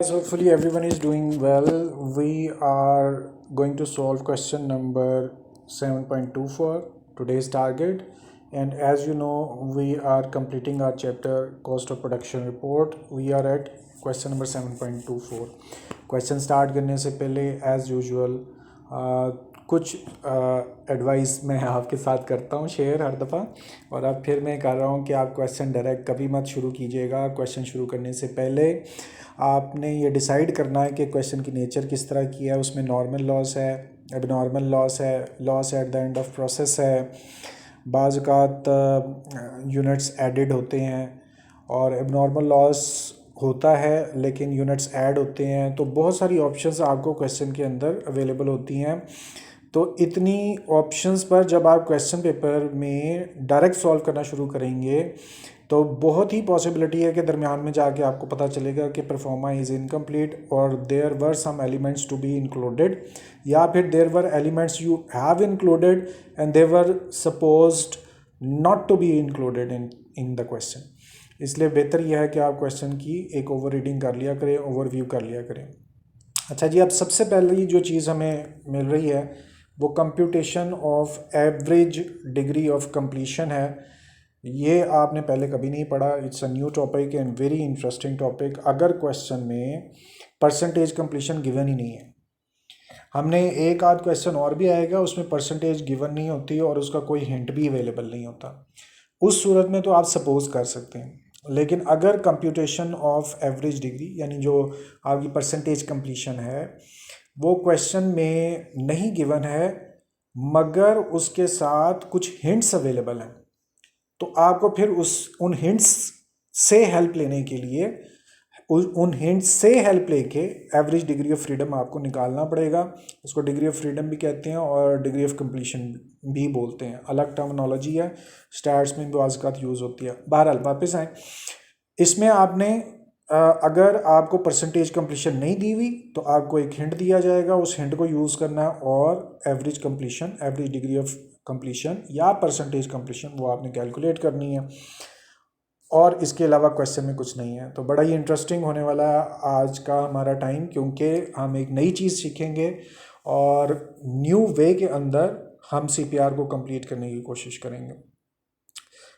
Hopefully everyone is doing well. We are going to solve question number 7.24, today's target. And as you know, we are completing our chapter cost of production report. We are at question number 7.24. Question start करने से पहले as usual कुछ advice मैं आपके साथ करता हूँ share हर दफ़ा। और अब फिर मैं कह रहा हूँ कि आप क्वेश्चन डायरेक्ट कभी मत शुरू कीजिएगा। क्वेश्चन शुरू करने से पहले आपने ये डिसाइड करना है कि क्वेश्चन की नेचर किस तरह की है, उसमें नॉर्मल लॉस है, एबनॉर्मल लॉस है, loss at the end of process है, बाज़ औक़ात यूनिट्स एडिड होते हैं और एबनॉर्मल लॉस होता है लेकिन यूनिट्स ऐड होते हैं। तो बहुत सारी ऑप्शंस आपको क्वेश्चन के अंदर अवेलेबल होती हैं। तो इतनी ऑप्शंस पर जब आप क्वेश्चन पेपर में डायरेक्ट सॉल्व करना शुरू करेंगे तो बहुत ही पॉसिबिलिटी है कि दरमियान में जाके आपको पता चलेगा कि परफॉर्मा इज़ इनकम्प्लीट और there were some elements to be included, या फिर there were elements you have included and they were supposed not to be included in the question. इसलिए बेहतर यह है कि आप क्वेश्चन की एक ओवर रीडिंग कर लिया करें, ओवरव्यू कर लिया करें। अच्छा जी, अब सबसे पहले जो चीज़ हमें मिल रही है वो computation of average degree of completion है। ये आपने पहले कभी नहीं पढ़ा। It's a new topic and very interesting topic. अगर क्वेश्चन में परसेंटेज कंप्लीशन गिवन ही नहीं है, हमने एक आध क्वेश्चन और भी आएगा उसमें परसेंटेज गिवन नहीं होती और उसका कोई हिंट भी अवेलेबल नहीं होता, उस सूरत में तो आप सपोज कर सकते हैं। लेकिन अगर कंप्यूटेशन ऑफ एवरेज डिग्री यानी जो आपकी परसेंटेज कंप्लीशन है वो क्वेश्चन में नहीं गिवन है मगर उसके साथ कुछ हिंट्स अवेलेबल हैं, तो आपको फिर उन हिंट्स से हेल्प लेने के लिए उन हिंट्स से हेल्प लेके एवरेज डिग्री ऑफ फ्रीडम आपको निकालना पड़ेगा। उसको डिग्री ऑफ फ्रीडम भी कहते हैं और डिग्री ऑफ कंप्लीशन भी बोलते हैं, अलग टर्मिनोलॉजी है, स्टैट्स में भी वाज़कात यूज़ होती है। बहरहाल वापस आए, इसमें आपने अगर आपको परसेंटेज कंप्लीशन नहीं दी हुई तो आपको एक हिंट दिया जाएगा, उस हिंट को यूज़ करना है और average completion, average degree of completion या परसेंटेज कंप्लीशन वो आपने कैलकुलेट करनी है। और इसके अलावा क्वेश्चन में कुछ नहीं है। तो बड़ा ही इंटरेस्टिंग होने वाला है आज का हमारा टाइम, क्योंकि हम एक नई चीज़ सीखेंगे और न्यू वे के अंदर हम CPR को कंप्लीट करने की कोशिश करेंगे।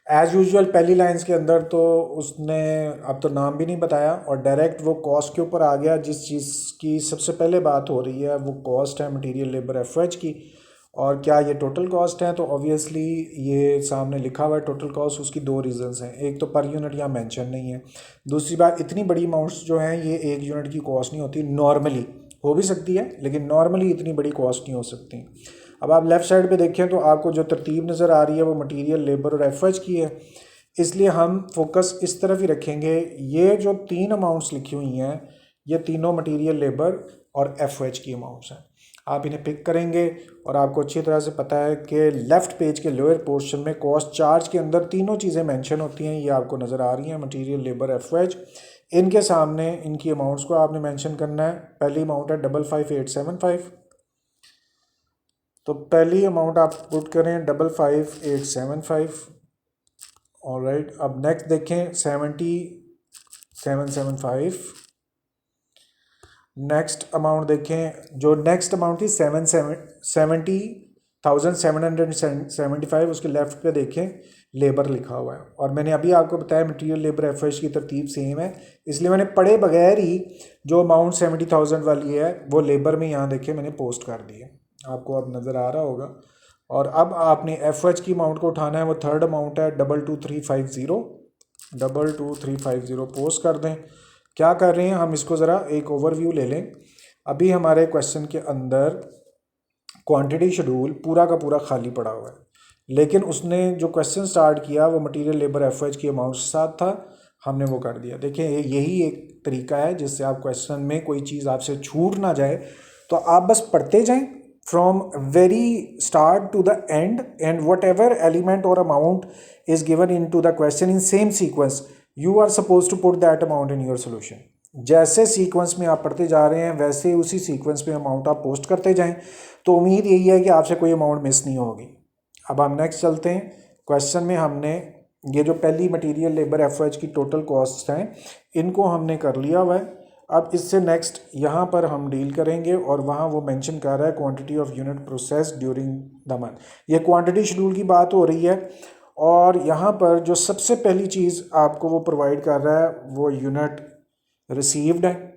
एज़ यूजुअल पहली लाइंस के अंदर तो उसने अब तो नाम भी नहीं बताया और डायरेक्ट वो कॉस्ट के ऊपर आ गया। जिस चीज़ की सबसे पहले बात हो रही है वो कॉस्ट है मटेरियल लेबर FH की, और क्या ये टोटल कॉस्ट है, तो ऑब्वियसली ये सामने लिखा हुआ है टोटल कॉस्ट। उसकी दो रीज़न्स हैं, एक तो पर यूनिट यहाँ मेंशन नहीं है, दूसरी बात इतनी बड़ी अमाउंट्स जो हैं ये एक यूनिट की कॉस्ट नहीं होती, नॉर्मली हो भी सकती है लेकिन नॉर्मली इतनी बड़ी कॉस्ट नहीं हो सकती। अब आप लेफ़्ट साइड पे देखें तो आपको जो तरतीब नज़र आ रही है वो मटेरियल लेबर और FH की है, इसलिए हम फोकस इस तरफ ही रखेंगे। ये जो तीन अमाउंट्स लिखी हुई हैं ये तीनों मटेरियल लेबर और FH की अमाउंट्स हैं। आप इन्हें पिक करेंगे और आपको अच्छी तरह से पता है कि लेफ़्ट पेज के लोअर पोर्शन में कॉस्ट चार्ज के अंदर तीनों चीज़ें मेंशन होती हैं, ये आपको नज़र आ रही हैं, मटेरियल लेबर FH। इनके सामने इनकी अमाउंट्स को आपने मेंशन करना है। पहली अमाउंट है 55,875, तो पहली अमाउंट आप पुट करें 55,875। ऑलराइट, अब नेक्स्ट देखें 70,775। नेक्स्ट अमाउंट देखें, जो नेक्स्ट अमाउंट थी 70,775, उसके लेफ़्ट पे देखें लेबर लिखा हुआ है। और मैंने अभी आपको बताया मटेरियल लेबर FH की तरतीब सेम है, इसलिए मैंने पढ़े बगैर ही जो अमाउंट 70,000 वाली है वो लेबर में यहाँ देखें मैंने पोस्ट कर दी है, आपको अब नज़र आ रहा होगा। और अब आपने FH की अमाउंट को उठाना है, वो थर्ड अमाउंट है 22,350 पोस्ट कर दें। क्या कर रहे हैं हम, इसको ज़रा एक ओवरव्यू ले लें। अभी हमारे क्वेश्चन के अंदर क्वांटिटी शेड्यूल पूरा का पूरा खाली पड़ा हुआ है, लेकिन उसने जो क्वेश्चन स्टार्ट किया वो मटेरियल लेबर FH की अमाउंट के साथ था, हमने वो कर दिया। देखिए यही एक तरीका है जिससे आप क्वेश्चन में कोई चीज़ आपसे छूट ना जाए, तो आप बस पढ़ते जाएं from very start to the end, and whatever element or amount is given into the question in same sequence you are suppose to put that amount in your solution. जैसे sequence में आप पढ़ते जा रहे हैं वैसे उसी sequence में अमाउंट आप पोस्ट करते जाएं, तो उम्मीद यही है कि आपसे कोई अमाउंट मिस नहीं होगी। अब हम नेक्स्ट चलते हैं। क्वेश्चन में हमने ये जो पहली मटेरियल लेबर FH की टोटल कॉस्ट हैं इनको हमने कर लिया हुआ है। अब इससे नेक्स्ट यहाँ पर हम डील करेंगे और वहाँ वो मेंशन कर रहा है quantity of unit process during the month. ये क्वांटिटी शेड्यूल की बात हो रही है और यहाँ पर जो सबसे पहली चीज़ आपको वो प्रोवाइड कर रहा है वो यूनिट रिसीव्ड है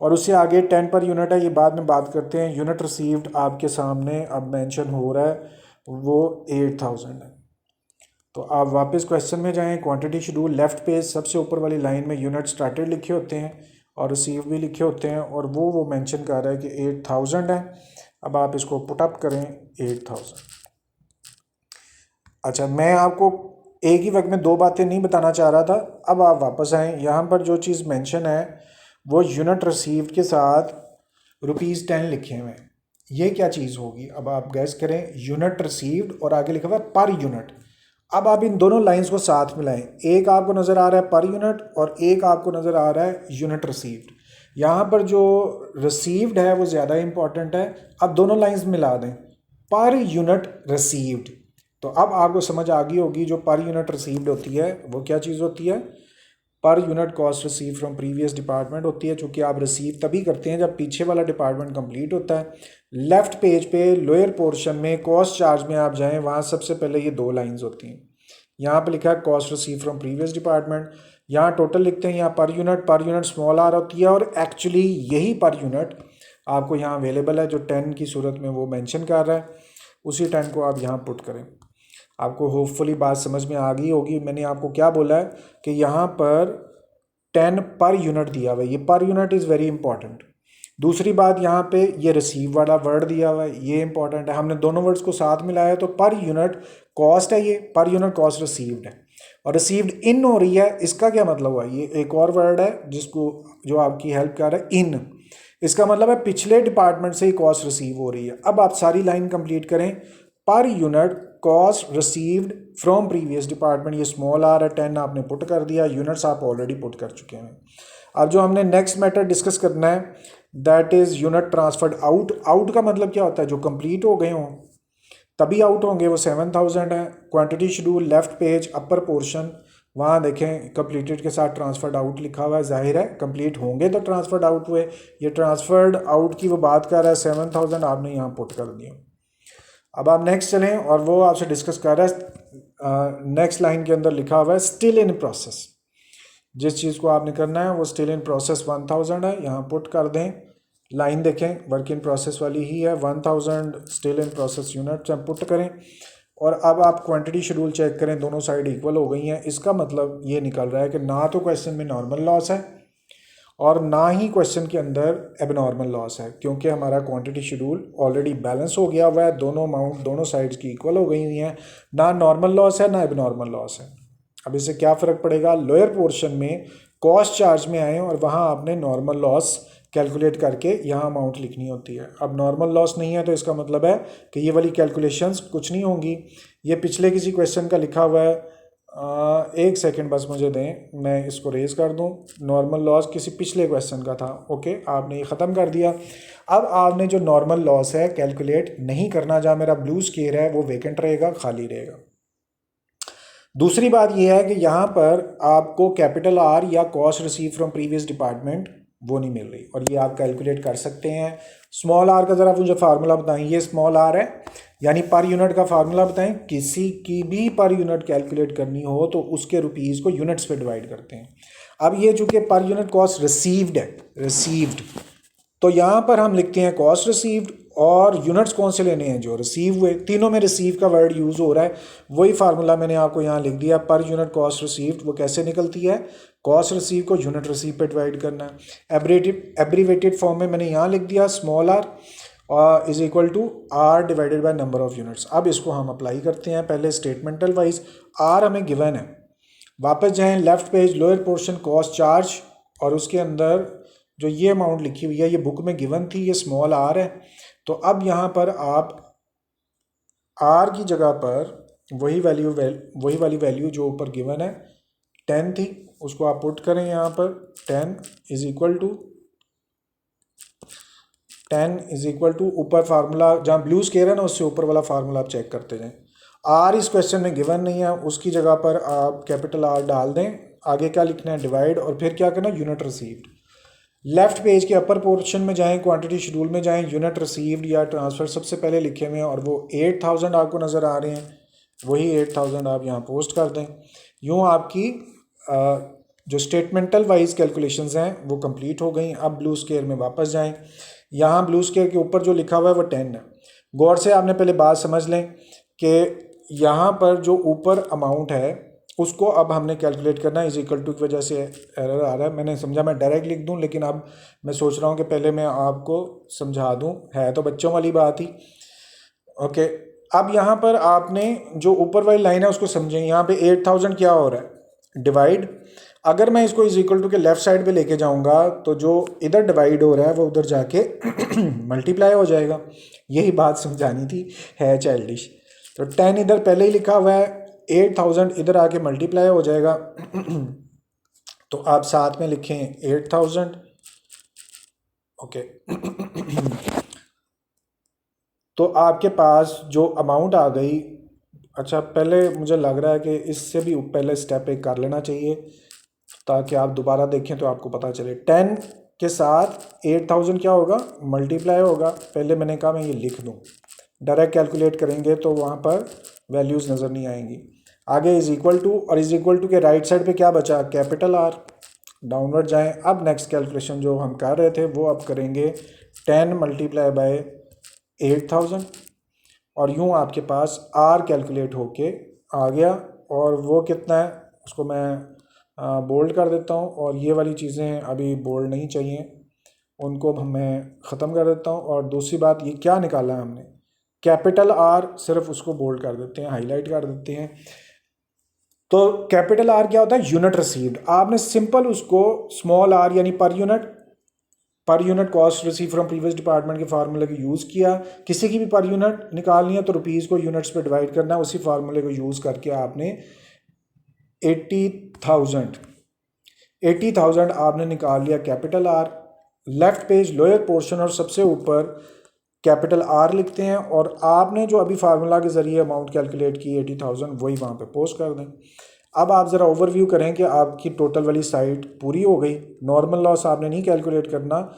और उससे आगे 10 पर यूनिट है, ये बाद में बात करते हैं। यूनिट रिसीव्ड आपके सामने अब मेंशन हो रहा है वो 8000 है। तो आप वापस क्वेश्चन में जाएं, क्वांटिटी शेड्यूल लेफ्ट पेज सबसे ऊपर वाली लाइन में यूनिट स्टार्टेड लिखे होते हैं और रिसीव भी लिखे होते हैं और वो मेंशन कर रहा है कि 8000 है। अब आप इसको पुटअप करें 8000। अच्छा, मैं आपको एक ही वक्त में दो बातें नहीं बताना चाह रहा था। अब आप वापस आएँ, यहाँ पर जो चीज़ मेंशन है वो यूनिट रिसीव्ड के साथ ₹10 लिखे हुए हैं। ये क्या चीज़ होगी? अब आप गैस करें, यूनिट रिसीव्ड और आगे लिखा हुआ है पर यूनिट। अब आप इन दोनों लाइंस को साथ मिलाएं, एक आपको नज़र आ रहा है पर यूनिट और एक आपको नज़र आ रहा है यूनिट रिसीव्ड। यहाँ पर जो रिसीव्ड है वो ज़्यादा इंपॉर्टेंट है। अब दोनों लाइंस मिला दें, पर यूनिट रिसीव्ड। तो अब आपको समझ आ गई होगी जो पर यूनिट रिसीव्ड होती है वो क्या चीज़ होती है। Per unit cost receive from previous department होती है, चूँकि आप रिसीव तभी करते हैं जब पीछे वाला डिपार्टमेंट कंप्लीट होता है। लेफ्ट पेज पे लोअर पोर्शन में कॉस्ट चार्ज में आप जाएं, वहाँ सबसे पहले ये दो लाइंस होती हैं। यहाँ पे लिखा है cost receive from previous department, यहाँ टोटल लिखते हैं, यहाँ पर यूनिट स्मॉल आर होती है और एक्चुअली यही पर यूनिट आपको यहाँ अवेलेबल है जो 10 की सूरत में वो मेंशन कर रहा है। उसी 10 को आप यहाँ पुट करें। आपको होपफुली बात समझ में आ गई होगी। मैंने आपको क्या बोला है कि यहाँ पर 10 पर यूनिट दिया हुआ है, ये per unit is very important. दूसरी बात, यहाँ पे ये रिसीव वाला वर्ड दिया हुआ है, ये इंपॉर्टेंट है। हमने दोनों वर्ड्स को साथ मिलाया तो पर यूनिट कॉस्ट है, ये पर यूनिट कॉस्ट रिसीव्ड है और रिसीव्ड इन हो रही है। इसका क्या मतलब हुआ? ये एक और वर्ड है जिसको जो आपकी हेल्प कर रहा है, इन। इसका मतलब है पिछले डिपार्टमेंट से ही कॉस्ट रिसीव हो रही है। अब आप सारी लाइन कंप्लीट करें, पर unit cost received from previous department, ये स्मॉल आर है, 10 आपने पुट कर दिया, यूनिट्स आप ऑलरेडी पुट कर चुके हैं। अब जो हमने नेक्स्ट मैटर डिस्कस करना है that is unit transferred out. Out का मतलब क्या होता है? जो कंप्लीट हो गए हों तभी आउट होंगे, वो 7000 है। Quantity schedule left page upper portion, वहाँ देखें कंप्लीटेड के साथ ट्रांसफर्ड आउट लिखा हुआ है। जाहिर है कंप्लीट होंगे तो ट्रांसफर्ड आउट हुए। ये ट्रांसफर्ड आउट की वो बात कर रहा है, 7000 आपने यहाँ पुट कर दिया। अब आप नेक्स्ट चलें और वो आपसे डिस्कस कर रहा है नेक्स्ट लाइन के अंदर लिखा हुआ है स्टिल इन प्रोसेस। जिस चीज़ को आपने करना है वो स्टिल इन प्रोसेस 1000 है, यहाँ पुट कर दें। लाइन देखें वर्क इन प्रोसेस वाली ही है, 1000 still in process unit put करें। और अब आप क्वांटिटी शेड्यूल चेक करें, दोनों साइड इक्वल हो गई हैं। इसका मतलब ये निकल रहा है कि ना तो क्वेश्चन में नॉर्मल लॉस है और ना ही क्वेश्चन के अंदर एबनॉर्मल लॉस है, क्योंकि हमारा क्वांटिटी शेड्यूल ऑलरेडी बैलेंस हो गया हुआ है। दोनों अमाउंट दोनों साइड्स की इक्वल हो गई हुई हैं। ना नॉर्मल लॉस है ना एबनॉर्मल लॉस है। अब इससे क्या फ़र्क पड़ेगा? लोअर पोर्शन में कॉस्ट चार्ज में आए और वहाँ आपने नॉर्मल लॉस कैलकुलेट करके यहाँ अमाउंट लिखनी होती है। अब नॉर्मल लॉस नहीं है तो इसका मतलब है कि ये वाली कैलकुलेशंस कुछ नहीं होंगी। ये पिछले किसी क्वेश्चन का लिखा हुआ है, एक सेकंड बस मुझे दें, मैं इसको रेज कर दूं। नॉर्मल लॉस किसी पिछले क्वेश्चन का था, ओके, आपने ये ख़त्म कर दिया। अब आपने जो नॉर्मल लॉस है कैलकुलेट नहीं करना, जहाँ मेरा ब्लू स्केयर है वो वेकेंट रहेगा, खाली रहेगा। दूसरी बात यह है कि यहाँ पर आपको कैपिटल आर या cost receive from previous department वो नहीं मिल रही और ये आप कैलकुलेट कर सकते हैं। स्मॉल आर का ज़रा मुझे फार्मूला बताएं। ये स्मॉल आर है, यानी पर यूनिट का फार्मूला बताएं। किसी की भी पर यूनिट कैलकुलेट करनी हो तो उसके रुपीज़ को यूनिट्स पे डिवाइड करते हैं। अब ये चूँकि पर यूनिट कॉस्ट रिसीव्ड है, रिसीव्ड, तो यहाँ पर हम लिखते हैं कॉस्ट रिसीव्ड और यूनिट्स कौन से लेने हैं? जो रिसीव हुए। तीनों में रिसीव का वर्ड यूज़ हो रहा है, वही फार्मूला मैंने आपको यहाँ लिख दिया। पर यूनिट कॉस्ट रिसीव्ड वो कैसे निकलती है? कॉस्ट रिसीव को यूनिट रिसीव पे डिवाइड करना है। एब्रीवेटेड फॉर्म में मैंने यहाँ लिख दिया small R is equal to R divided by number of units. अब इसको हम अप्लाई करते हैं। पहले स्टेटमेंटल वाइज आर हमें गिवन है, वापस जाएँ left page lower portion cost charge और उसके अंदर जो ये अमाउंट लिखी हुई है ये बुक में गिवन थी, ये स्मॉल आर है। तो अब यहाँ पर आप आर की जगह पर वही वाली वैल्यू जो ऊपर गिवन है 10 थी, उसको आप पुट करें यहाँ पर। 10 इज इक्वल टू ऊपर फार्मूला जहाँ ब्लू स्केयर है ना उससे ऊपर वाला फार्मूला आप चेक करते जाएं। आर इस क्वेश्चन में गिवन नहीं है, उसकी जगह पर आप कैपिटल आर डाल दें। आगे क्या लिखना है? डिवाइड, और फिर क्या करना? Unit received. लेफ्ट पेज के अपर पोर्शन में जाएं, क्वांटिटी शेड्यूल में जाएं, यूनिट रिसीव्ड या ट्रांसफ़र सबसे पहले लिखे हुए हैं और वो 8000 आपको नज़र आ रहे हैं, वही 8000 आप यहाँ पोस्ट कर दें। यूँ आपकी जो स्टेटमेंटल वाइज कैलकुलेशंस हैं वो कंप्लीट हो गई। अब ब्लू स्केयर में वापस जाएं, यहाँ ब्लू स्केयर के ऊपर जो लिखा हुआ है वो 10 है। गौर से आपने पहले बात समझ लें कि यहाँ पर जो ऊपर अमाउंट है उसको अब हमने कैलकुलेट करना है, इज इक्वल टू की वजह से एरर आ रहा है। मैंने समझा मैं डायरेक्ट लिख दूं, लेकिन अब मैं सोच रहा हूँ कि पहले मैं आपको समझा दूं, है तो बच्चों वाली बात ही। ओके, अब यहाँ पर आपने जो ऊपर वाली लाइन है उसको समझें। यहाँ पे 8000 क्या हो रहा है, डिवाइड। अगर मैं इसको इज इक्वल टू के लेफ्ट साइड पे लेके जाऊँगा तो जो इधर डिवाइड हो रहा है वो उधर जाके मल्टीप्लाई हो जाएगा। यही बात समझानी थी, है चाइल्डिश। तो 10 इधर पहले ही लिखा हुआ है, 8000 इधर आके मल्टीप्लाई हो जाएगा। तो आप साथ में लिखें 8000। ओके तो आपके पास जो अमाउंट आ गई, अच्छा पहले मुझे लग रहा है कि इससे भी पहले स्टेप एक कर लेना चाहिए ताकि आप दोबारा देखें तो आपको पता चले। 10 के साथ 8000 क्या होगा, मल्टीप्लाई होगा। पहले मैंने कहा मैं ये लिख दूँ, डायरेक्ट कैलकुलेट करेंगे तो वहाँ पर वैल्यूज़ नज़र नहीं आएंगी। आगे इज़ इक्वल टू, और इज़ इक्वल टू के राइट साइड पे क्या बचा, कैपिटल आर। डाउनवर्ड जाएं। अब नेक्स्ट कैलकुलेशन जो हम कर रहे थे वो अब करेंगे 10 मल्टीप्लाई बाय 8000, और यूँ आपके पास आर कैलकुलेट होके आ गया। और वो कितना है उसको मैं बोल्ड कर देता हूँ, और ये वाली चीज़ें अभी बोल्ड नहीं चाहिए, उनको मैं ख़त्म कर देता हूँ। और दूसरी बात, ये क्या निकाला है हमने, कैपिटल आर, सिर्फ उसको बोल्ड कर देते हैं, हाईलाइट कर देते हैं। तो कैपिटल आर क्या होता है, यूनिट रिसीव्ड। आपने सिंपल उसको स्मॉल आर यानी पर unit cost receive from previous department के फार्मूले को यूज़ किया। किसी की भी पर यूनिट निकालनी है तो रुपीज़ को यूनिट्स पे डिवाइड करना है, उसी फार्मूले को यूज़ करके आपने 80,000 आपने निकाल लिया capital R. Left page lower portion और सबसे ऊपर कैपिटल आर लिखते हैं, और आपने जो अभी फार्मूला के ज़रिए अमाउंट कैलकुलेट की 80,000 वही वहाँ पे पोस्ट कर दें। अब आप ज़रा ओवरव्यू करें कि आपकी टोटल वाली साइड पूरी हो गई। नॉर्मल लॉस आपने नहीं कैलकुलेट करना,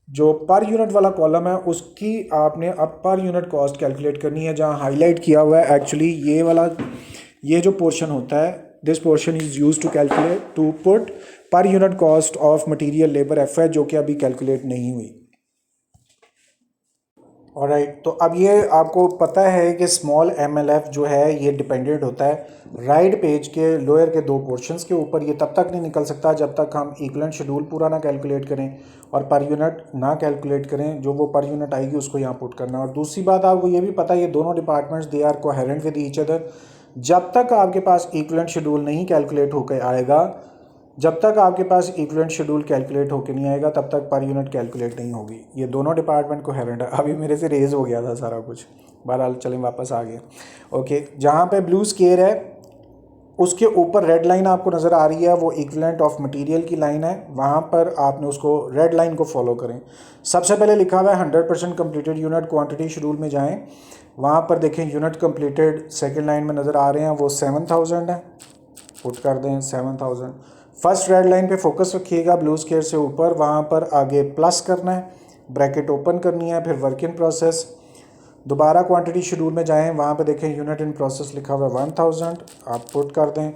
जो पर यूनिट वाला कॉलम है उसकी आपने अब पर यूनिट कॉस्ट कैलकुलेट करनी है। जहाँ हाईलाइट किया हुआ है एक्चुअली ये वाला, ये जो पोर्शन होता है, this portion is use to calculate to put per unit cost of material labour F है, जो कि अभी कैलकुलेट नहीं हुई। ऑलराइट, तो अब ये आपको पता है कि स्मॉल MLF जो है ये डिपेंडेंट होता है राइट पेज के लोअर के दो पोर्शंस के ऊपर। ये तब तक नहीं निकल सकता जब तक हम इक्विवेलेंट शेड्यूल पूरा ना कैलकुलेट करें और पर यूनिट ना कैलकुलेट करें। जो वो पर यूनिट आएगी उसको यहाँ पुट करना। और दूसरी बात आपको ये भी पता है ये दोनों departments they are coherent with each other. जब तक आपके पास इक्विवेलेंट शेड्यूल नहीं कैलकुलेट होकर आएगा, जब तक आपके पास इक्विवेलेंट शेड्यूल कैलकुलेट होकर नहीं आएगा तब तक पर यूनिट कैलकुलेट नहीं होगी। ये दोनों डिपार्टमेंट कोहेरेंट है। अभी मेरे से रेज हो गया था सारा कुछ, बहरहाल चलें वापस आ गए। ओके, जहाँ पे ब्लू स्केयर है उसके ऊपर रेड लाइन आपको नज़र आ रही है, वो इक्विवेलेंट ऑफ मटेरियल की लाइन है। वहाँ पर आपने उसको रेड लाइन को फॉलो करें। सबसे पहले लिखा हुआ है 100% कम्प्लीटेड यूनिट। क्वांटिटी शेड्यूल में जाएं, वहाँ पर देखें यूनिट कम्प्लीटेड सेकेंड लाइन में नज़र आ रहे हैं, वो 7000 है, पुट कर दें 7000। फर्स्ट रेड लाइन पे फोकस रखिएगा ब्लू स्केयर से ऊपर, वहाँ पर आगे प्लस करना है, ब्रैकेट ओपन करनी है, फिर वर्क इन प्रोसेस। दोबारा क्वांटिटी शेड्यूल में जाएं, वहाँ पे देखें यूनिट इन प्रोसेस लिखा हुआ है 1000, आप पुट कर दें।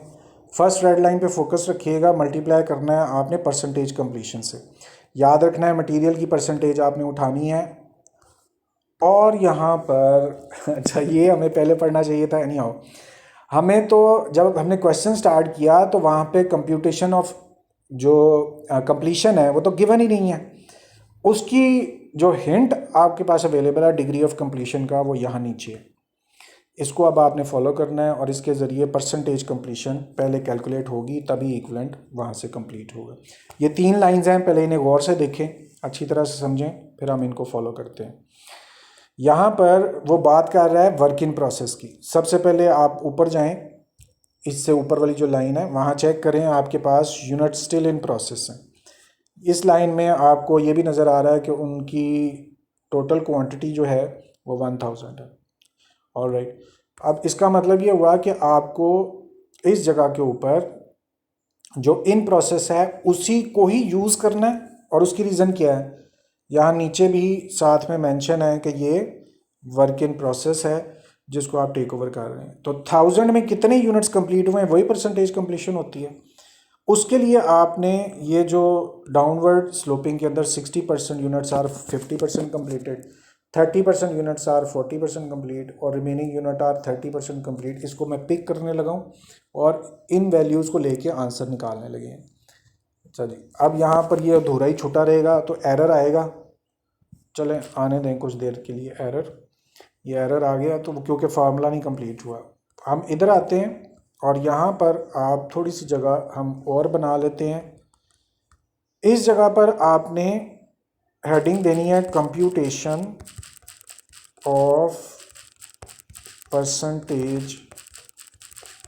फर्स्ट रेड लाइन पे फोकस रखिएगा, मल्टीप्लाई करना है आपने परसेंटेज कंप्लीशन से। याद रखना है मटेरियल की परसेंटेज आपने उठानी है। और यहाँ पर अच्छा ये हमें पहले पढ़ना चाहिए था, नहीं आओ हमें तो जब हमने क्वेश्चन स्टार्ट किया तो वहाँ पे कंप्यूटेशन ऑफ जो कंप्लीशन है वो तो गिवन ही नहीं है। उसकी जो हिंट आपके पास अवेलेबल है डिग्री ऑफ कंप्लीशन का, वो यहाँ नीचे है। इसको अब आपने फॉलो करना है और इसके ज़रिए परसेंटेज कंप्लीशन पहले कैलकुलेट होगी, तभी इक्विवेलेंट वहाँ से कंप्लीट होगा। ये 3 लाइंस हैं, पहले इन्हें गौर से देखें, अच्छी तरह से समझें, फिर हम इनको फॉलो करते हैं। यहाँ पर वो बात कर रहा है वर्क इन प्रोसेस की। सबसे पहले आप ऊपर जाएं, इससे ऊपर वाली जो लाइन है वहाँ चेक करें, आपके पास यूनिट स्टिल इन प्रोसेस है। इस लाइन में आपको ये भी नज़र आ रहा है कि उनकी टोटल क्वांटिटी जो है वो 1000 है। ऑलराइट, अब इसका मतलब ये हुआ कि आपको इस जगह के ऊपर जो इन प्रोसेस है उसी को ही यूज़ करना है और उसकी रीज़न क्या है, यहाँ नीचे भी साथ में मेंशन है कि ये वर्क इन प्रोसेस है जिसको आप टेक ओवर कर रहे हैं। तो 1000 में कितने यूनिट्स कंप्लीट हुए हैं वही परसेंटेज कंप्लीशन होती है। उसके लिए आपने ये जो डाउनवर्ड स्लोपिंग के अंदर 60% units are 50% completed, 30% units are 40% complete और रिमेनिंग यूनिट आर 30% कंप्लीट, इसको मैं पिक करने लगा हूँ और इन वैल्यूज़ को लेके आंसर निकालने लगे हैं। अच्छा जी, अब यहाँ पर ये अधूरा ही छुटा रहेगा तो एरर आएगा। चलें आने दें कुछ देर के लिए एरर। ये एरर आ गया तो क्योंकि फार्मूला नहीं कंप्लीट हुआ। हम इधर आते हैं और यहाँ पर आप थोड़ी सी जगह हम और बना लेते हैं। इस जगह पर आपने हेडिंग देनी है computation of percentage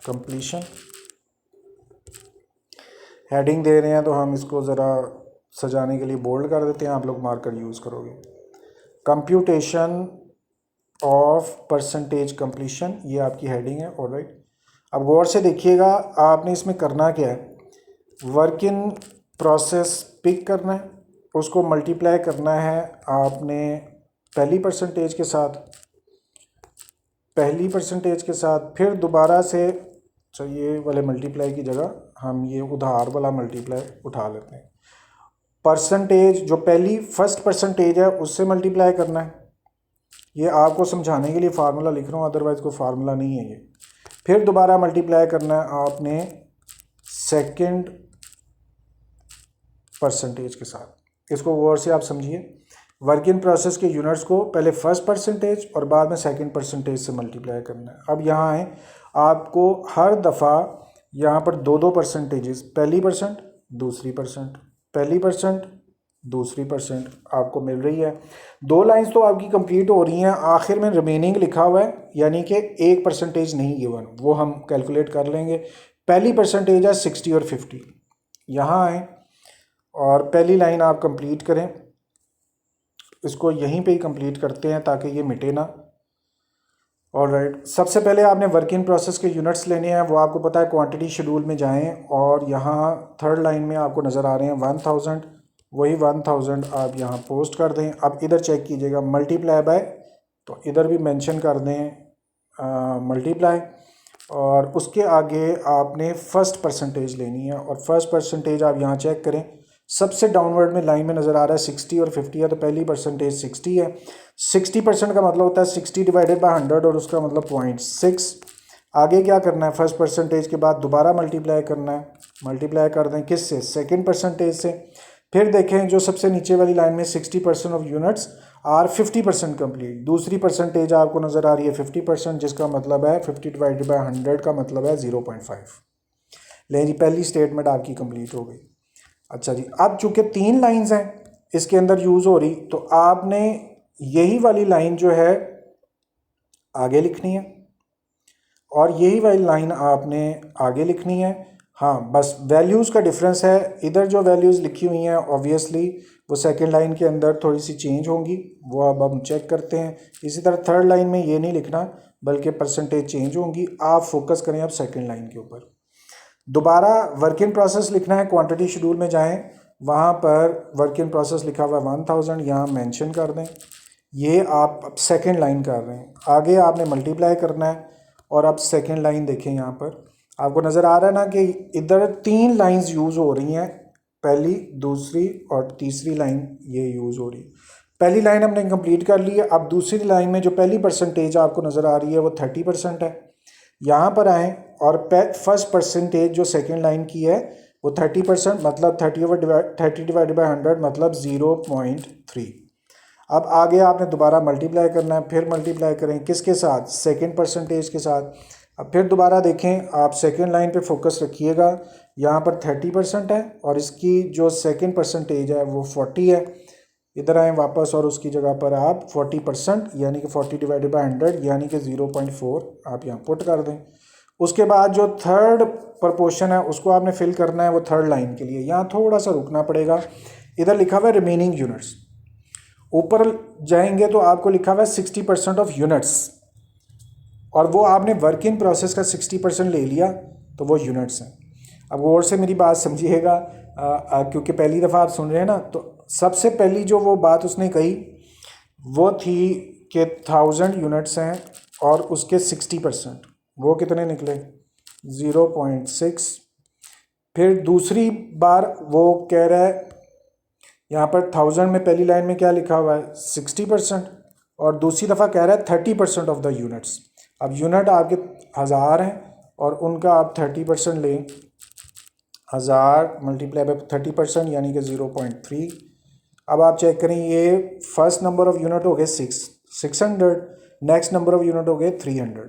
completion. Heading दे रहे हैं तो हम इसको ज़रा सजाने के लिए बोल्ड कर देते हैं, आप लोग मार्कर यूज़ करोगे। कंप्यूटेशन ऑफ परसेंटेज कंप्लीशन, ये आपकी हेडिंग है। ऑलराइट, अब गौर से देखिएगा आपने इसमें करना क्या है, वर्क इन प्रोसेस पिक करना है, उसको मल्टीप्लाई करना है आपने पहली परसेंटेज के साथ, फिर दोबारा से चाहिए वाले मल्टीप्लाई की जगह हम ये उधार वाला मल्टीप्लाई उठा लेते हैं। परसेंटेज जो पहली फर्स्ट परसेंटेज है उससे मल्टीप्लाई करना है। ये आपको समझाने के लिए फार्मूला लिख रहा हूँ, अदरवाइज कोई फार्मूला नहीं है ये। फिर दोबारा मल्टीप्लाई करना है आपने सेकंड परसेंटेज के साथ। इसको गौर से आप समझिए, वर्क इन प्रोसेस के यूनिट्स को पहले फर्स्ट परसेंटेज और बाद में सेकंड परसेंटेज से मल्टीप्लाई करना है। अब यहाँ है आपको हर दफ़ा यहाँ पर दो परसेंटेजेस, पहली परसेंट दूसरी परसेंट, पहली परसेंट दूसरी परसेंट आपको मिल रही है। 2 लाइंस तो आपकी कंप्लीट हो रही हैं, आखिर में रिमेनिंग लिखा हुआ है यानी कि 1% नहीं गिवन, वो हम कैलकुलेट कर लेंगे। पहली परसेंटेज है 60 और 50। यहाँ आए और पहली लाइन आप कंप्लीट करें, इसको यहीं पे ही कंप्लीट करते हैं ताकि ये मिटे ना। ऑलराइट, सबसे पहले आपने वर्क इन प्रोसेस के यूनिट्स लेने हैं, वो आपको पता है क्वांटिटी शेड्यूल में जाएं और यहाँ थर्ड लाइन में आपको नज़र आ रहे हैं 1000, वही 1000 आप यहाँ पोस्ट कर दें। अब इधर चेक कीजिएगा मल्टीप्लाई बाय, तो इधर भी मेंशन कर दें मल्टीप्लाई और उसके आगे आपने फर्स्ट परसेंटेज लेनी है और फर्स्ट परसेंटेज आप यहाँ चेक करें, सबसे डाउनवर्ड में लाइन में नज़र आ रहा है 60 और 50 है, तो पहली परसेंटेज 60 है। 60% का मतलब होता है 60 डिवाइडेड बाय 100 और उसका मतलब 0.6। आगे क्या करना है, फर्स्ट परसेंटेज के बाद दोबारा मल्टीप्लाई करना है, मल्टीप्लाई कर दें किससे, सेकंड परसेंटेज से। फिर देखें जो सबसे नीचे वाली लाइन में 60% ऑफ यूनिट्स आर 50% कंप्लीट, दूसरी परसेंटेज आपको नज़र आ रही है 50%, जिसका मतलब है 50 डिवाइडेड बाय 100 का मतलब है 0.5। लें जी, पहली स्टेटमेंट आपकी कंप्लीट हो गई। अच्छा जी, अब चूंकि 3 लाइंस हैं इसके अंदर यूज़ हो रही, तो आपने यही वाली लाइन जो है आगे लिखनी है और यही वाली लाइन आपने आगे लिखनी है। हाँ, बस वैल्यूज़ का डिफरेंस है, इधर जो वैल्यूज़ लिखी हुई हैं ऑब्वियसली वो सेकंड लाइन के अंदर थोड़ी सी चेंज होंगी, वो अब हम चेक करते हैं। इसी तरह थर्ड लाइन में ये नहीं लिखना बल्कि परसेंटेज चेंज होंगी। आप फोकस करें अब सेकंड लाइन के ऊपर। दोबारा वर्क इन प्रोसेस लिखना है, क्वांटिटी शेड्यूल में जाएं, वहाँ पर वर्क इन प्रोसेस लिखा हुआ 1000 यहाँ मेंशन कर दें। ये आप सेकंड लाइन कर रहे हैं, आगे आपने मल्टीप्लाई करना है और अब सेकंड लाइन देखें, यहाँ पर आपको नज़र आ रहा है ना कि इधर 3 लाइंस यूज़ हो रही हैं, पहली दूसरी और तीसरी लाइन ये यूज़ हो रही है। पहली लाइन हमने कंप्लीट कर ली है। अब दूसरी लाइन में जो पहली परसेंटेज आपको नज़र आ रही है वो 30% है। यहाँ पर आएँ और फर्स्ट परसेंटेज जो सेकंड लाइन की है वो 30%, मतलब 30 डिवाइडेड बाय 100 मतलब 0.3। अब आगे आपने दोबारा मल्टीप्लाई करना है, फिर मल्टीप्लाई करें किसके साथ, सेकंड परसेंटेज के साथ। अब फिर दोबारा देखें, आप सेकंड लाइन पे फोकस रखिएगा, यहाँ पर 30% है और इसकी जो सेकंड परसेंटेज है वो 40 है। इधर आएँ वापस और उसकी जगह पर आप 40% यानी कि 40 डिवाइडेड बाय 100 यानी कि 0.4 आप यहाँ पुट कर दें। उसके बाद जो थर्ड प्रपोर्शन है उसको आपने फिल करना है, वो थर्ड लाइन के लिए यहाँ थोड़ा सा रुकना पड़ेगा। इधर लिखा हुआ है रिमेनिंग यूनिट्स, ऊपर जाएंगे तो आपको लिखा हुआ है 60% ऑफ यूनिट्स और वो आपने वर्क इन प्रोसेस का 60% ले लिया तो वो यूनिट्स हैं। अब गौर से मेरी बात समझिएगा क्योंकि पहली दफ़ा आप सुन रहे हैं ना, तो सबसे पहली जो वो बात उसने कही वो थी कि 1000 यूनिट्स हैं और उसके 60%, वो कितने निकले 0.6। फिर दूसरी बार वो कह रहा है यहाँ पर 1000 में पहली लाइन में क्या लिखा हुआ है 60%, और दूसरी दफ़ा कह रहा है 30% ऑफ द यूनिट्स। अब यूनिट आपके 1000 हैं और उनका आप 30% लें, 1000 मल्टीप्लाई बाय 30% यानी कि 0.3। अब आप चेक करें, ये फर्स्ट नंबर ऑफ यूनिट हो गए 600, नेक्स्ट नंबर ऑफ यूनिट हो गए 300,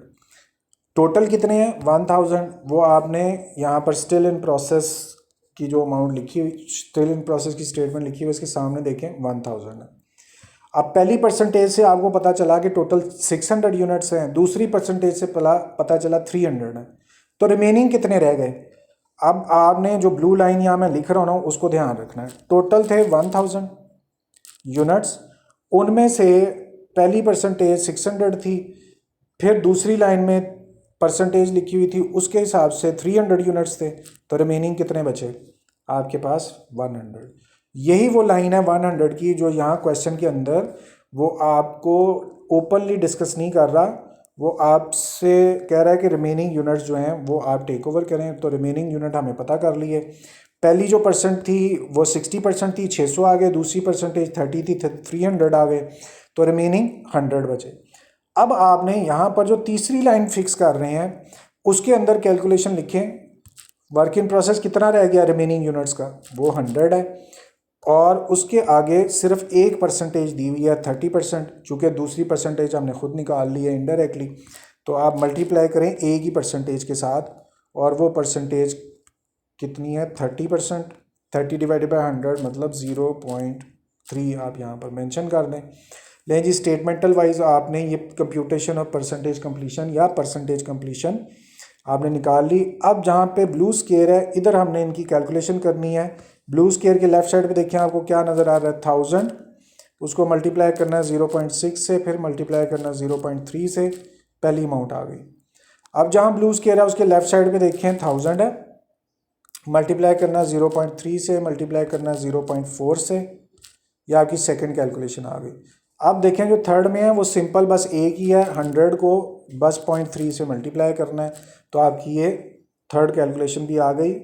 टोटल कितने हैं 1000। वो आपने यहाँ पर स्टिल इन प्रोसेस की जो अमाउंट लिखी हुई, स्टिल इन प्रोसेस की स्टेटमेंट लिखी हुई, इसके सामने देखें 1000 है। अब पहली परसेंटेज से आपको पता चला कि टोटल 600 यूनिट्स हैं, दूसरी परसेंटेज से पता चला 300 है, तो रिमेनिंग कितने रह गए। अब आपने जो ब्लू लाइन यहाँ मैं लिख रहा हूँ उसको ध्यान रखना है। टोटल थे 1000 यूनिट्स, उनमें से पहली परसेंटेज 600 थी, फिर दूसरी लाइन में परसेंटेज लिखी हुई थी उसके हिसाब से 300 यूनिट्स थे, तो रिमेनिंग कितने बचे आपके पास 100। यही वो लाइन है 100 की जो यहाँ क्वेश्चन के अंदर वो आपको ओपनली डिस्कस नहीं कर रहा, वो आपसे कह रहा है कि रिमेनिंग यूनिट्स जो हैं वो आप टेक ओवर करें। तो रिमेनिंग यूनिट हमें पता कर लिए, पहली जो परसेंट थी वो 60% थी, 600 आ गए, दूसरी परसेंटेज 30 थी, 300 आ गए, तो रिमेनिंग 100 बचे। अब आपने यहाँ पर जो तीसरी लाइन फिक्स कर रहे हैं उसके अंदर कैलकुलेशन लिखें, वर्क इन प्रोसेस कितना रह गया रिमेनिंग यूनिट्स का, वो 100 है, और उसके आगे सिर्फ एक परसेंटेज दी हुई है 30%, चूँकि दूसरी परसेंटेज हमने खुद निकाल ली है इनडायरेक्टली, तो आप मल्टीप्लाई करें ए की परसेंटेज के साथ, और वो परसेंटेज कितनी है 30%, 30 डिवाइडेड बाई 100 मतलब 0.3 आप यहाँ पर मेंशन कर दें। लेकिन जी स्टेटमेंटल वाइज आपने ये कंप्यूटेशन ऑफ परसेंटेज कंप्लीशन या परसेंटेज कंप्लीशन आपने निकाल ली। अब जहाँ पे ब्लू स्केयर है इधर हमने इनकी कैलकुलेशन करनी है। ब्लू स्केयर के लेफ्ट साइड पे देखिए आपको क्या नज़र आ रहा है 1000, उसको मल्टीप्लाई करना है 0.6 से, फिर मल्टीप्लाई करना 0.3 से, पहली अमाउंट आ गई। अब जहाँ ब्लू स्केयर है उसके लेफ्ट साइड पे देखें 1000 है, मल्टीप्लाई करना 0.3 से, मल्टीप्लाई करना 0.4 से, ये आपकी सेकंड कैलकुलेशन आ गई। अब देखें जो थर्ड में है वो सिंपल बस एक ही है, 100 को बस 0.3 से मल्टीप्लाई करना है, तो आपकी ये थर्ड कैलकुलेशन भी आ गई।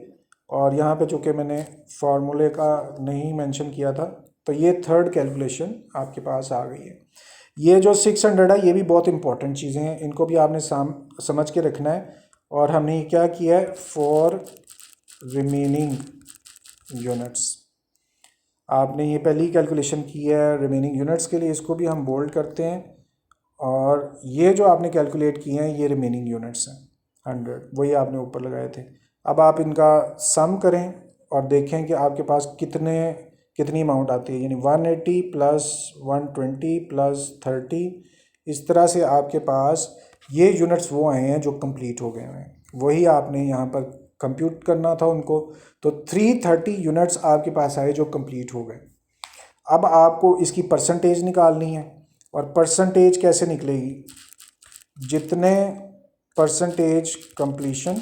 और यहाँ पे चूँकि मैंने फार्मूले का नहीं मेंशन किया था, तो ये थर्ड कैलकुलेशन आपके पास आ गई है। ये जो 600 है ये भी बहुत इंपॉर्टेंट चीज़ें हैं, इनको भी आपने समझ के रखना है। और हमने क्या किया है, फॉर रिमेनिंग यूनिट्स, आपने ये पहली कैलकुलेशन की है रिमेनिंग यूनिट्स के लिए, इसको भी हम बोल्ड करते हैं। और ये जो आपने कैलकुलेट किए हैं ये रिमेनिंग यूनिट्स हैं 100, वही आपने ऊपर लगाए थे। अब आप इनका सम करें और देखें कि आपके पास कितनी अमाउंट आती है, यानी 180 प्लस 120 प्लस 30, इस तरह से आपके पास ये यूनिट्स वो आए हैं जो कंप्लीट हो गए हैं, वही आपने यहाँ पर कंप्यूट करना था उनको। तो 330 यूनिट्स आपके पास आए जो कंप्लीट हो गए। अब आपको इसकी परसेंटेज निकालनी है, और परसेंटेज कैसे निकलेगी, जितने परसेंटेज कंप्लीशन,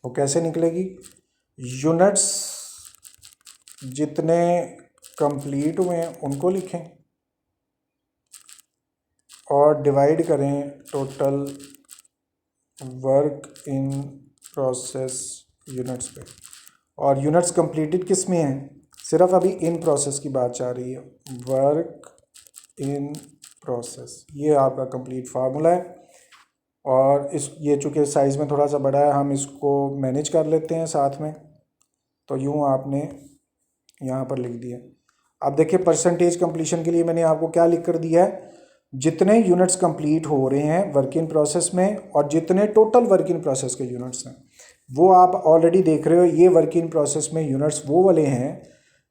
वो कैसे निकलेगी, यूनिट्स जितने कंप्लीट हुए हैं उनको लिखें और डिवाइड करें total work in process units पे। और यूनिट्स कंप्लीटेड किस में हैं, सिर्फ अभी इन प्रोसेस की बात चल रही है, वर्क इन प्रोसेस, ये आपका कंप्लीट फार्मूला है। और ये चूँकि साइज़ में थोड़ा सा बड़ा है, हम इसको मैनेज कर लेते हैं साथ में, तो यूँ आपने यहाँ पर लिख दिया। अब देखिए परसेंटेज कंप्लीशन के लिए मैंने आपको क्या लिख कर दिया है, जितने यूनिट्स कंप्लीट हो रहे हैं वर्क इन प्रोसेस में, और जितने टोटल वर्क इन प्रोसेस के यूनिट्स हैं वो आप ऑलरेडी देख रहे हो। ये वर्क इन प्रोसेस में यूनिट्स वो वाले हैं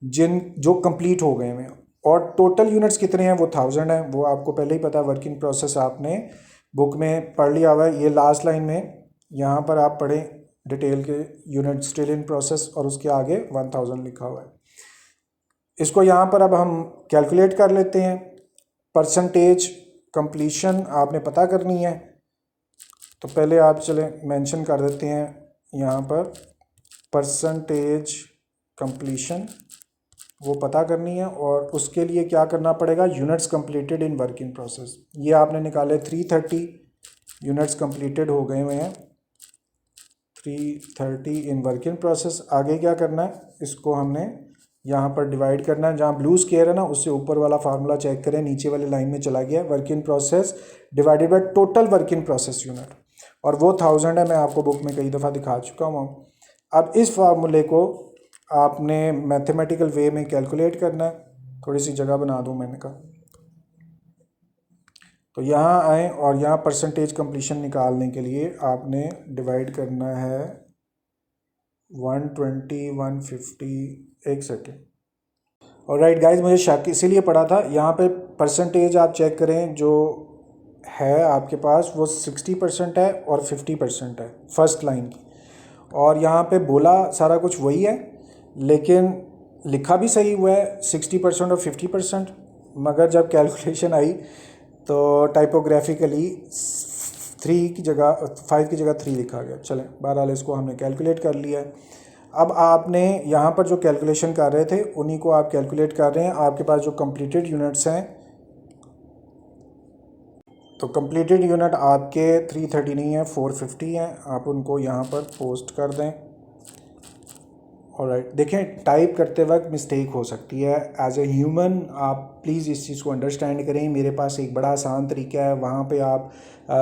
जो कंप्लीट हो गए हैं, और टोटल यूनिट्स कितने हैं वो 1000 हैं, वो आपको पहले ही पता है, वर्क इन प्रोसेस आपने बुक में पढ़ लिया हुआ है। ये लास्ट लाइन में यहाँ पर आप पढ़ें डिटेल के, यूनिट स्टिल इन प्रोसेस और उसके आगे 1000 लिखा हुआ है। इसको यहाँ पर अब हम कैलकुलेट कर लेते हैं। परसेंटेज कंप्लीशन आपने पता करनी है, तो पहले आप चले मेंशन कर देते हैं यहाँ पर परसेंटेज कंप्लीशन वो पता करनी है। और उसके लिए क्या करना पड़ेगा, units completed in work in process, ये आपने निकाले 330 यूनिट्स कंप्लीटेड हो गए हुए हैं, 330 इन वर्क इन प्रोसेस। आगे क्या करना है, इसको हमने यहाँ पर डिवाइड करना है, जहाँ ब्लू स्क्वायर है ना उससे ऊपर वाला फार्मूला चेक करें, नीचे वाली लाइन में चला गया, work in process divided by total work in process unit, और वो 1000 है, मैं आपको बुक में कई दफ़ा दिखा चुका हूँ। अब इस फार्मूले को आपने मैथमेटिकल वे में कैलकुलेट करना है, थोड़ी सी जगह बना दूँ मैंने कहा। तो यहाँ आए और यहाँ परसेंटेज कंप्लीशन निकालने के लिए आपने डिवाइड करना है 120 150, एक सेकेंड। और राइट गाइज, मुझे शक इसीलिए पड़ा था, यहाँ पे परसेंटेज आप चेक करें जो है आपके पास वो 60% है और 50% है फर्स्ट लाइन की, और यहाँ पे बोला सारा कुछ वही है लेकिन लिखा भी सही हुआ है 60% और 50%, मगर जब कैलकुलेशन आई तो टाइपोग्राफिकली 3 की जगह 5 की जगह 3 लिखा गया। चलें, बहरहाल इसको हमने कैलकुलेट कर लिया है। अब आपने यहाँ पर जो कैलकुलेशन कर रहे थे उन्हीं को आप कैलकुलेट कर रहे हैं। आपके पास जो कंप्लीटेड यूनिट्स हैं, तो कंप्लीटेड यूनिट आपके 330 नहीं है, 450 हैं, आप उनको यहाँ पर पोस्ट कर दें। ऑलराइट, देखें टाइप करते वक्त मिस्टेक हो सकती है, एज ए ह्यूमन आप प्लीज़ इस चीज़ को अंडरस्टैंड करें। मेरे पास एक बड़ा आसान तरीका है, वहाँ पे आप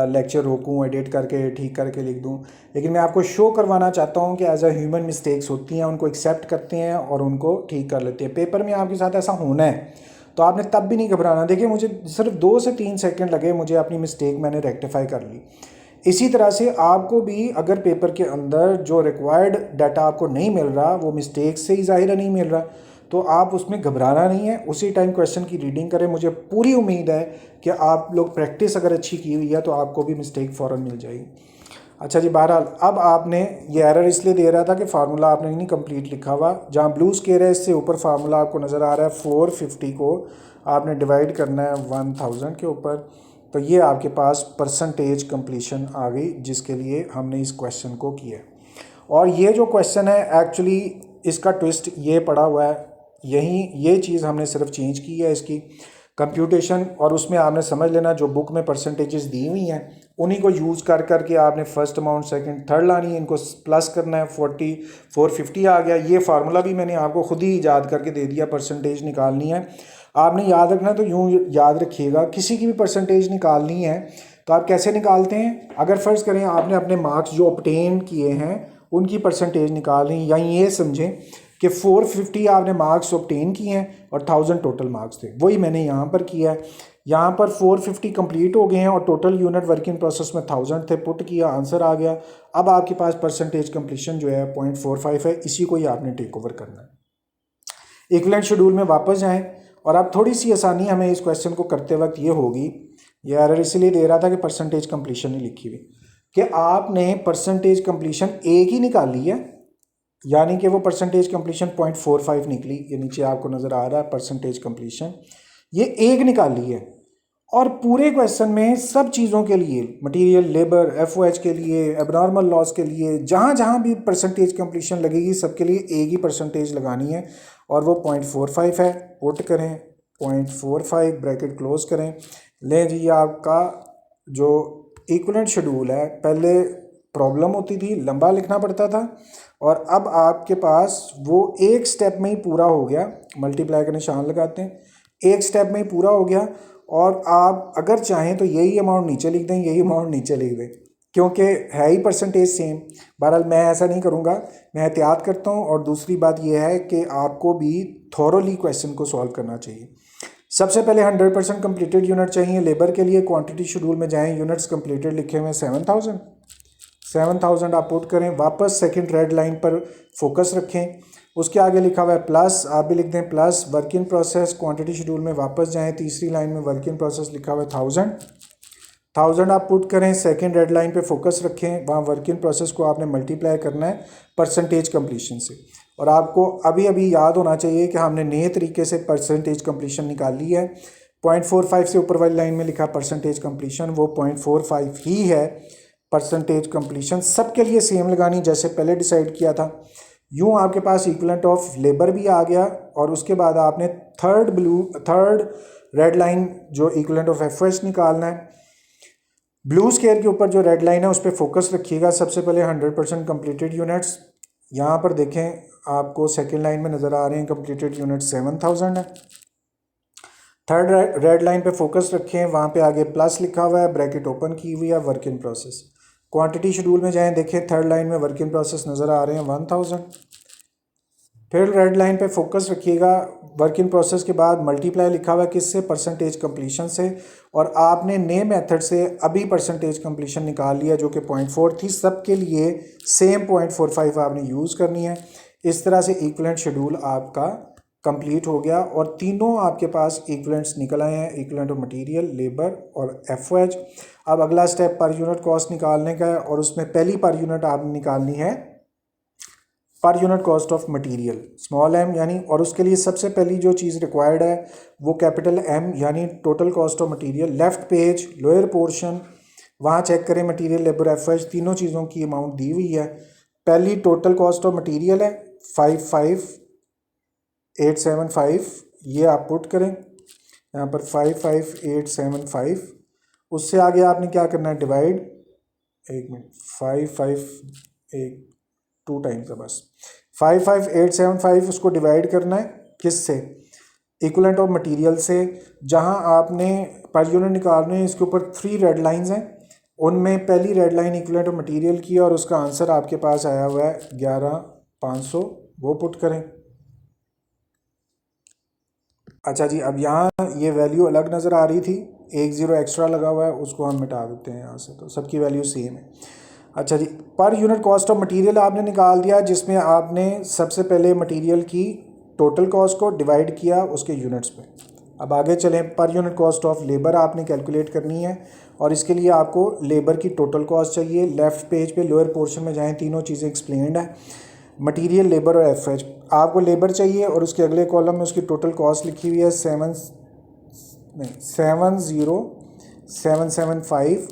लेक्चर रोकूँ, एडिट करके ठीक करके लिख दूँ, लेकिन मैं आपको शो करवाना चाहता हूँ कि एज ए ह्यूमन मिस्टेक्स होती हैं, उनको एक्सेप्ट करते हैं और उनको ठीक कर लेते हैं। पेपर में आपके साथ ऐसा होना है तो आपने तब भी नहीं घबराना। देखिए मुझे सिर्फ 2 से 3 सेकंड लगे, मुझे अपनी मिस्टेक मैंने रेक्टिफाई कर ली। इसी तरह से आपको भी अगर पेपर के अंदर जो रिक्वायर्ड डाटा आपको नहीं मिल रहा, वो मिस्टेक से ही ज़ाहिर नहीं मिल रहा, तो आप उसमें घबराना नहीं है, उसी टाइम क्वेश्चन की रीडिंग करें। मुझे पूरी उम्मीद है कि आप लोग प्रैक्टिस अगर अच्छी की हुई है तो आपको भी मिस्टेक फ़ौरन मिल जाएगी। अच्छा जी, बहरहाल अब आपने ये एरर इसलिए दे रहा था कि फार्मूला आपने नहीं कंप्लीट लिखा हुआ। जहाँ ब्लू स्क्वायर है इससे ऊपर फार्मूला आपको नज़र आ रहा है, 450 को आपने डिवाइड करना है 1000 के ऊपर, तो ये आपके पास परसेंटेज कंप्लीशन आ गई जिसके लिए हमने इस क्वेश्चन को किया। और ये जो क्वेश्चन है एक्चुअली इसका ट्विस्ट ये पड़ा हुआ है, यही ये चीज़ हमने सिर्फ चेंज की है इसकी कंप्यूटेशन, और उसमें आपने समझ लेना जो बुक में परसेंटेजेस दी हुई हैं उन्हीं को यूज़ कर करके आपने फर्स्ट अमाउंट सेकंड थर्ड लानी है, इनको प्लस करना है। 450 आ गया, ये फार्मूला भी मैंने आपको खुद ही याद करके दे दिया, परसेंटेज निकालनी है आपने याद रखना। तो यूँ याद रखिएगा, किसी की भी परसेंटेज निकालनी है तो आप कैसे निकालते हैं, अगर फ़र्ज़ करें आपने अपने मार्क्स जो ऑब्टेन किए हैं उनकी परसेंटेज निकालनी, या ये समझें कि 450 आपने मार्क्स ऑब्टेन किए हैं और 1000 टोटल मार्क्स थे, वही मैंने यहाँ पर किया है। यहाँ पर 450 कंप्लीट हो गए हैं और total unit work in process में 1000 थे, पुट किया, आंसर आ गया। अब आपके पास परसेंटेज कंप्लीशन जो है 0.45 है, इसी को ही आपने टेक ओवर करना है। इक्विवेलेंट शेड्यूल में वापस जाएं, और अब थोड़ी सी आसानी हमें इस क्वेश्चन को करते वक्त ये होगी, ये एरर इसलिए दे रहा था कि परसेंटेज कंप्लीशन नहीं लिखी हुई, कि आपने परसेंटेज कंप्लीशन एक ही निकाली है, यानी कि वो परसेंटेज कंप्लीशन 0.45 निकली, ये नीचे आपको नज़र आ रहा है परसेंटेज कंप्लीशन, ये एक निकाली है। और पूरे क्वेश्चन में सब चीज़ों के लिए, मटेरियल, लेबर, एफओएच के लिए, एबनॉर्मल लॉस के लिए, जहाँ जहाँ भी परसेंटेज कंप्लीशन लगेगी सबके लिए एक ही परसेंटेज लगानी है, और वो 0.45 है। पुट करें 0.45, ब्रैकेट क्लोज करें, लें जी। आपका जो इक्विवेलेंट शेड्यूल है, पहले प्रॉब्लम होती थी, लंबा लिखना पड़ता था, और अब आपके पास वो एक स्टेप में ही पूरा हो गया। मल्टीप्लाई का निशान लगाते हैं, एक स्टेप में ही पूरा हो गया, और आप अगर चाहें तो यही अमाउंट नीचे लिख दें, यही अमाउंट नीचे लिख दें, क्योंकि है ही परसेंटेज सेम। बहरहाल मैं ऐसा नहीं करूँगा, मैं एहतियात करता हूँ। और दूसरी बात यह है कि आपको भी थॉरोली क्वेश्चन को सॉल्व करना चाहिए। सबसे पहले 100% कंप्लीटेड यूनिट चाहिए। लेबर के लिए क्वांटिटी शेड्यूल में जाएं, यूनिट्स कंप्लीटेड लिखे हुए 7000 आप पुट करें, वापस सेकंड रेड लाइन पर फोकस रखें, उसके आगे लिखा हुआ है प्लस, आप भी लिख दें plus, work in process quantity schedule में वापस जाएं, तीसरी लाइन में वर्क इन प्रोसेस लिखा हुआ है 1000 आप पुट करें, सेकंड रेड लाइन पे फोकस रखें, वहाँ वर्क इन प्रोसेस को आपने मल्टीप्लाई करना है परसेंटेज कंप्लीशन से। और आपको अभी अभी याद होना चाहिए कि हमने नए तरीके से परसेंटेज कंप्लीशन निकाली है। 0.45 से ऊपर वाली लाइन में लिखा परसेंटेज कंप्लीशन, वो 0.45 ही है परसेंटेज कंप्लीशन। सबके लिए सेम लगानी जैसे पहले डिसाइड किया था। यूँ आपके पास इक्विवेलेंट ऑफ लेबर भी आ गया और उसके बाद आपने थर्ड रेड लाइन जो इक्विवेलेंट ऑफ एफ निकालना है। ब्लू स्केयर के ऊपर जो रेड लाइन है उस पर फोकस रखिएगा। सबसे पहले 100% कंप्लीटेड यूनिट्स, यहाँ पर देखें आपको सेकेंड लाइन में नज़र आ रहे हैं कंप्लीटेड यूनिट 7000 है। थर्ड रेड लाइन पे फोकस रखें, वहाँ पे आगे प्लस लिखा हुआ है, ब्रैकेट ओपन की हुई है, work in process. Quantity schedule में जाएं, देखें थर्ड लाइन में वर्क इन प्रोसेस नज़र आ रहे हैं 1000। फिर रेड लाइन पे फोकस रखिएगा, वर्क इन प्रोसेस के बाद मल्टीप्लाई लिखा हुआ है किससे, परसेंटेज कंप्लीशन से, और आपने नए मेथड से अभी परसेंटेज कंप्लीशन निकाल लिया जो कि 0.4 थी। सबके लिए सेम 0.45 आपने यूज़ करनी है। इस तरह से इक्विवेलेंट शेड्यूल आपका कंप्लीट हो गया और तीनों आपके पास इक्विवेलेंट्स निकल आए हैं, इक्विवेलेंट ऑफ मटेरियल, लेबर और एफओएच। अब अगला स्टेप पर यूनिट कॉस्ट निकालने का है और उसमें पहली पर यूनिट आपने निकालनी है per unit cost of material, small M यानी, और उसके लिए सबसे पहली जो चीज़ रिक्वायर्ड है वो कैपिटल एम यानी total cost of material. Left page lower portion, वहाँ चेक करें मटेरियल, लेबर, एफएच, तीनों चीज़ों की अमाउंट दी हुई है। पहली टोटल कॉस्ट ऑफ मटेरियल है 55875, ये आप पुट करें यहाँ पर 55875। उससे आगे आपने क्या करना है, डिवाइड, 2 टाइम्स है बस, 55875 उसको डिवाइड करना है किससे, इक्विवेलेंट ऑफ मटेरियल से। जहां आपने पर यूनिट निकालने हैं, इसके ऊपर 3 रेड लाइंस हैं, उनमें पहली red line equivalent of material की और उसका आंसर आपके पास आया हुआ है 11500, वो पुट करें। अच्छा जी, अब यहाँ ये वैल्यू अलग नज़र आ रही थी, 1 0 एक्स्ट्रा लगा हुआ है, उसको हम मिटा देते हैं यहाँ से, तो सबकी वैल्यू सेम है। अच्छा जी, पर यूनिट कॉस्ट ऑफ मटेरियल आपने निकाल दिया, जिसमें आपने सबसे पहले मटेरियल की टोटल कॉस्ट को डिवाइड किया उसके यूनिट्स पे। अब आगे चलें, पर यूनिट कॉस्ट ऑफ लेबर आपने कैलकुलेट करनी है और इसके लिए आपको लेबर की टोटल कॉस्ट चाहिए। लेफ़्ट पेज पे लोअर पोर्शन में जाएं, तीनों चीज़ें एक्सप्लेन्ड है, मटेरियल, लेबर और एफएच। आपको लेबर चाहिए और उसके अगले कॉलम में उसकी टोटल कॉस्ट लिखी हुई है 70775।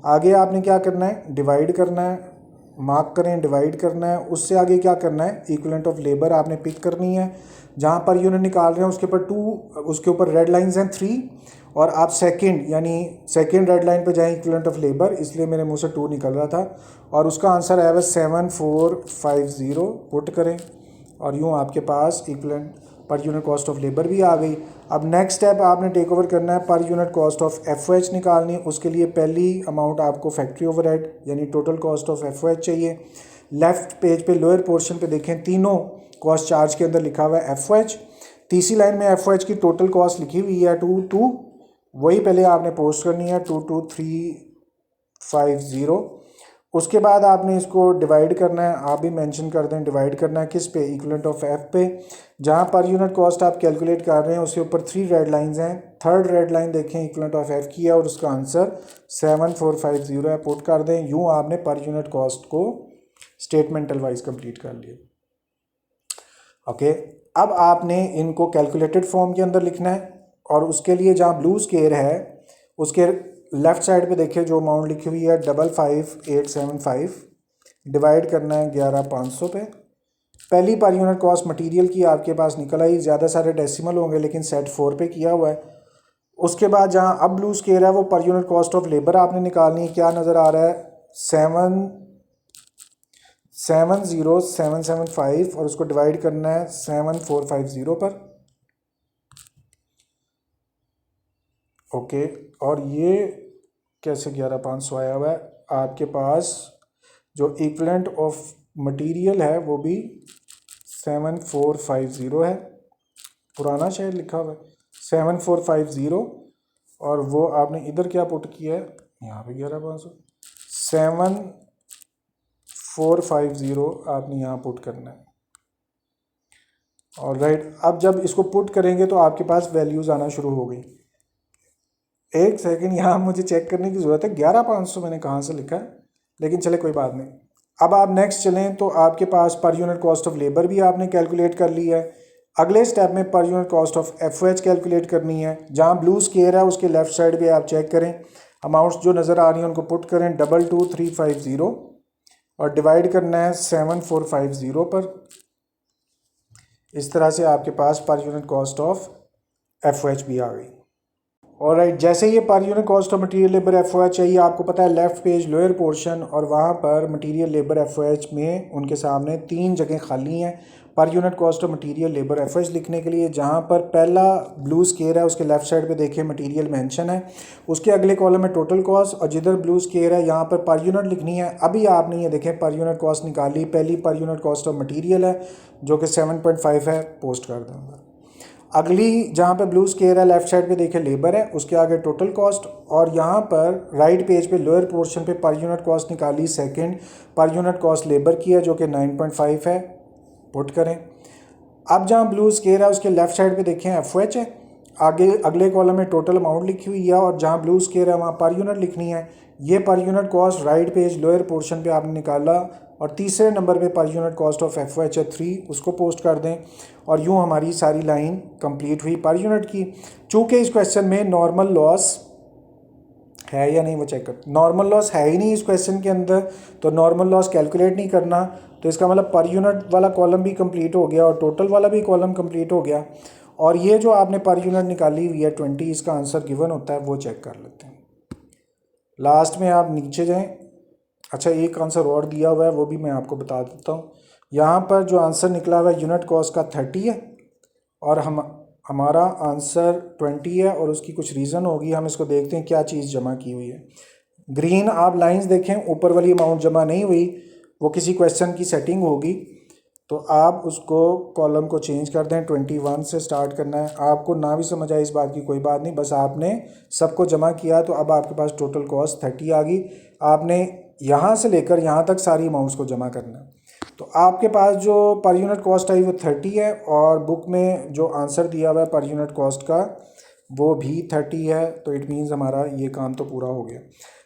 आगे आपने क्या करना है, डिवाइड करना है, मार्क करें, डिवाइड करना है। उससे आगे क्या करना है, इक्विवेलेंट ऑफ लेबर आपने पिक करनी है। जहाँ पर यूनिट निकाल रहे हैं उसके ऊपर 2, उसके ऊपर रेड लाइंस हैं 3, और आप सेकंड यानी सेकंड रेड लाइन पे जाएं इक्विवेलेंट ऑफ लेबर, इसलिए मेरे मुंह से 2 निकल रहा था, और उसका आंसर आया हुआ 7450, पुट करें और यूँ आपके पास equivalent per unit cost of labour भी आ गई। अब नेक्स्ट स्टेप आपने टेक ओवर करना है, per unit cost of FOH निकालनी। उसके लिए पहली अमाउंट आपको फैक्ट्री ओवरहेड यानी टोटल कॉस्ट ऑफ एफओएच चाहिए। लेफ्ट पेज पे लोअर पोर्शन पे देखें, तीनों कॉस्ट चार्ज के अंदर लिखा हुआ है एफओएच। तीसरी लाइन में एफओएच की टोटल कॉस्ट लिखी हुई है 22, वही पहले आपने पोस्ट करनी है 22350। उसके बाद आपने इसको डिवाइड करना है, आप भी मेंशन कर दें, डिवाइड करना है किस पे, इक्विवेलेंट ऑफ एफ पे। जहाँ पर यूनिट कॉस्ट आप कैलकुलेट कर रहे हैं उसके ऊपर 3 रेड लाइंस हैं, थर्ड रेड लाइन देखें इक्विवेलेंट ऑफ एफ की है और उसका आंसर 7450 है, पुट कर दें। यूँ आपने पर यूनिट कॉस्ट को स्टेटमेंटल वाइज कंप्लीट कर लिया। ओके, अब आपने इनको कैलकुलेटेड फॉर्म के अंदर लिखना है और उसके लिए जहाँ ब्लू स्केयर है उसके लेफ़्ट साइड पे देखिए जो अमाउंट लिखी हुई है 55875, डिवाइड करना है 11500 पे। पहली पर यूनिट कॉस्ट मटेरियल की आपके पास निकल आई, ज़्यादा सारे डेसिमल होंगे लेकिन सेट 4 पे किया हुआ है। उसके बाद जहाँ अब ब्लू स्केयर है वो पर यूनिट कॉस्ट ऑफ लेबर आपने निकालनी है, क्या नज़र आ रहा है 70775 और उसको डिवाइड करना है 7450 पर। ओके, और ये कैसे 11500 आया हुआ है, आपके पास जो इक्विवेलेंट ऑफ मटेरियल है वो भी 7450 है, पुराना शायद लिखा हुआ है 7450, और वो आपने इधर क्या पुट किया है, यहाँ पे 11500, 7450 आपने यहाँ पुट करना है। और राइट, अब जब इसको पुट करेंगे तो आपके पास वैल्यूज़ आना शुरू हो गई। एक सेकंड, यहाँ मुझे चेक करने की ज़रूरत है 11500 मैंने कहाँ से लिखा है, लेकिन चले कोई बात नहीं। अब आप नेक्स्ट चलें तो आपके पास पर यूनिट कॉस्ट ऑफ लेबर भी आपने कैलकुलेट कर ली है। अगले स्टेप में पर unit cost of FOH calculate करनी है। जहाँ ब्लू स्केयर है उसके लेफ्ट साइड पे आप चेक करें, अमाउंट्स जो नज़र आ रही हैं उनको पुट करें 22350 और डिवाइड करना है 7450 पर। इस तरह से आपके पास पर यूनिट कॉस्ट ऑफ FOH भी आ गई। ऑलराइट, जैसे ये पर unit cost of material labour FOH है, ये आपको पता है लेफ़्ट पेज लोअर पोर्शन, और वहाँ पर मटेरियल लेबर FOH में उनके सामने 3 जगह खाली हैं पर unit cost of material labour FOH लिखने के लिए। जहाँ पर पहला ब्लू स्केयर है उसके लेफ़्ट साइड पे देखिए मटेरियल मेंशन है, उसके अगले कॉलम में टोटल कॉस्ट, और जिधर ब्लू स्केयर है यहाँ पर यूनिट लिखनी है। अभी आपने ये देखें पर यूनिट कॉस्ट निकाली, पहली पर यूनिट कॉस्ट ऑफ मटीरियल है जो कि 7.5 है, पोस्ट कर दूँगा। अगली जहाँ पे ब्लू स्केयर है लेफ़्ट साइड पे देखें लेबर है, उसके आगे टोटल कॉस्ट, और यहाँ पर राइट पेज पे लोअर पोर्शन पे पर यूनिट कॉस्ट निकाली, सेकंड पर यूनिट कॉस्ट लेबर की है जो कि 9.5 है, पुट करें। अब जहाँ ब्लू स्केयर है उसके लेफ़्ट साइड पे देखें FOH है, आगे अगले कॉलम में टोटल अमाउंट लिखी हुई है, और जहाँ ब्लू स्केयर है वहाँ पर यूनिट लिखनी है। ये पर unit cost right page lower portion पे आपने निकाला, और तीसरे नंबर पे पर यूनिट कॉस्ट ऑफ FOH है 3, उसको पोस्ट कर दें, और यूँ हमारी सारी लाइन कंप्लीट हुई पर यूनिट की। चूँकि इस क्वेश्चन में नॉर्मल लॉस है या नहीं वो चेक कर, नॉर्मल लॉस है ही नहीं इस क्वेश्चन के अंदर, तो नॉर्मल लॉस कैलकुलेट नहीं करना, तो इसका मतलब पर यूनिट वाला कॉलम भी कंप्लीट हो गया और टोटल वाला भी कॉलम कंप्लीट हो गया। और ये जो आपने पर यूनिट निकाली हुई है 20, इसका आंसर गिवन होता है, वो चेक कर लेते हैं। लास्ट में आप नीचे जाएं। अच्छा, एक आंसर और दिया हुआ है वो भी मैं आपको बता देता हूँ। यहाँ पर जो आंसर निकला हुआ है यूनिट कॉस्ट का 30 है, और हमारा आंसर 20 है, और उसकी कुछ रीज़न होगी, हम इसको देखते हैं क्या चीज़ जमा की हुई है। ग्रीन आप लाइंस देखें, ऊपर वाली अमाउंट जमा नहीं हुई, वो किसी क्वेश्चन की सेटिंग होगी, तो आप उसको कॉलम को चेंज कर दें, 21 से स्टार्ट करना है। आपको ना भी समझ आए इस बात की कोई बात नहीं, बस आपने सबको जमा किया तो अब आपके पास टोटल कॉस्ट 30 आ गई। आपने यहाँ से लेकर यहाँ तक सारी अमाउंट्स को जमा करना है, तो आपके पास जो पर यूनिट कॉस्ट आई वो 30 है, और बुक में जो आंसर दिया हुआ है पर यूनिट कॉस्ट का वो भी 30 है, तो इट मीन्स हमारा ये काम तो पूरा हो गया।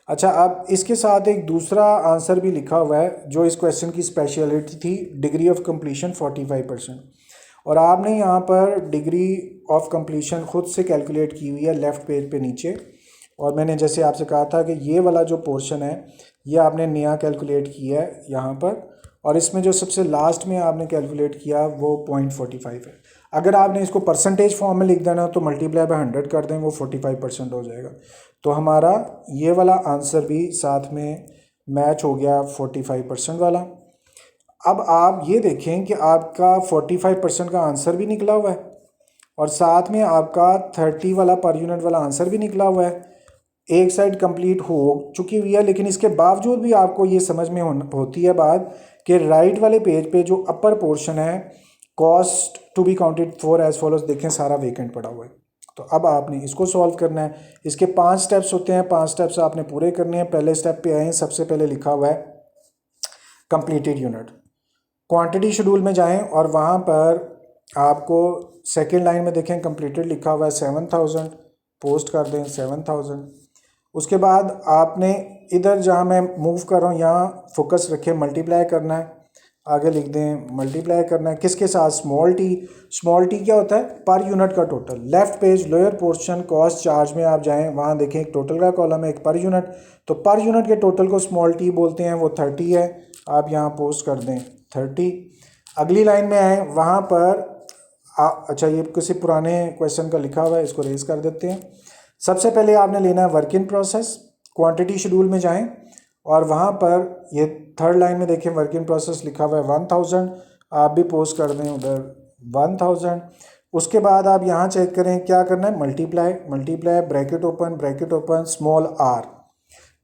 अच्छा, अब इसके साथ एक दूसरा आंसर भी लिखा हुआ है जो इस क्वेश्चन की स्पेशलिटी थी, डिग्री ऑफ कंप्लीशन 45%, और आपने यहाँ पर डिग्री ऑफ कंप्लीशन खुद से कैलकुलेट की हुई है लेफ़्ट पेज पे नीचे। और मैंने जैसे आपसे कहा था कि ये वाला जो पोर्शन है ये आपने नया कैलकुलेट किया है यहाँ पर, और इसमें जो सबसे लास्ट में आपने कैलकुलेट किया वो 0.45 है। अगर आपने इसको परसेंटेज फॉर्म में लिख देना तो मल्टीप्लाई बाय 100 कर दें, वो 45% हो जाएगा। तो हमारा ये वाला आंसर भी साथ में मैच हो गया 45% वाला। अब आप ये देखें कि आपका 45% का आंसर भी निकला हुआ है, और साथ में आपका 30 वाला पर यूनिट वाला आंसर भी निकला हुआ है। एक साइड कंप्लीट हो चुकी हुई है, लेकिन इसके बावजूद भी आपको ये समझ में होती है बात कि राइट वाले पेज पे जो अपर पोर्शन है cost to be counted for as follows, देखें सारा वेकेंट पड़ा हुआ है। तो अब आपने इसको सॉल्व करना है। इसके 5 स्टेप्स होते हैं, 5 स्टेप्स आपने पूरे करने हैं। पहले स्टेप पे आए, सबसे पहले लिखा हुआ है कंप्लीटेड यूनिट। क्वांटिटी शेड्यूल में जाएं और वहाँ पर आपको सेकेंड लाइन में देखें कंप्लीटेड लिखा हुआ है 7000, पोस्ट कर दें 7000। उसके बाद आपने इधर जहाँ मैं मूव कर रहा हूँ यहाँ फोकस रखें, मल्टीप्लाई करना है, आगे लिख दें मल्टीप्लाई करना है किसके साथ, स्मॉल टी। स्मॉल टी क्या होता है, पर यूनिट का total. Left page lower portion cost charge में आप जाएं, वहाँ देखें एक टोटल का कॉलम है, एक पर यूनिट, तो पर यूनिट के टोटल को स्मॉल टी बोलते हैं, वो 30 है, आप यहाँ पोस्ट कर दें 30। अगली लाइन में आए, वहाँ पर अच्छा ये किसी पुराने क्वेश्चन का लिखा हुआ है, इसको रेज कर देते हैं। सबसे पहले आपने लेना है work in process. Quantity schedule में जाएं और वहाँ पर ये थर्ड लाइन में देखें वर्क इन प्रोसेस लिखा हुआ है 1000, आप भी पोस्ट कर दें उधर 1000। उसके बाद आप यहाँ चेक करें क्या करना है, multiply, multiply bracket open small R.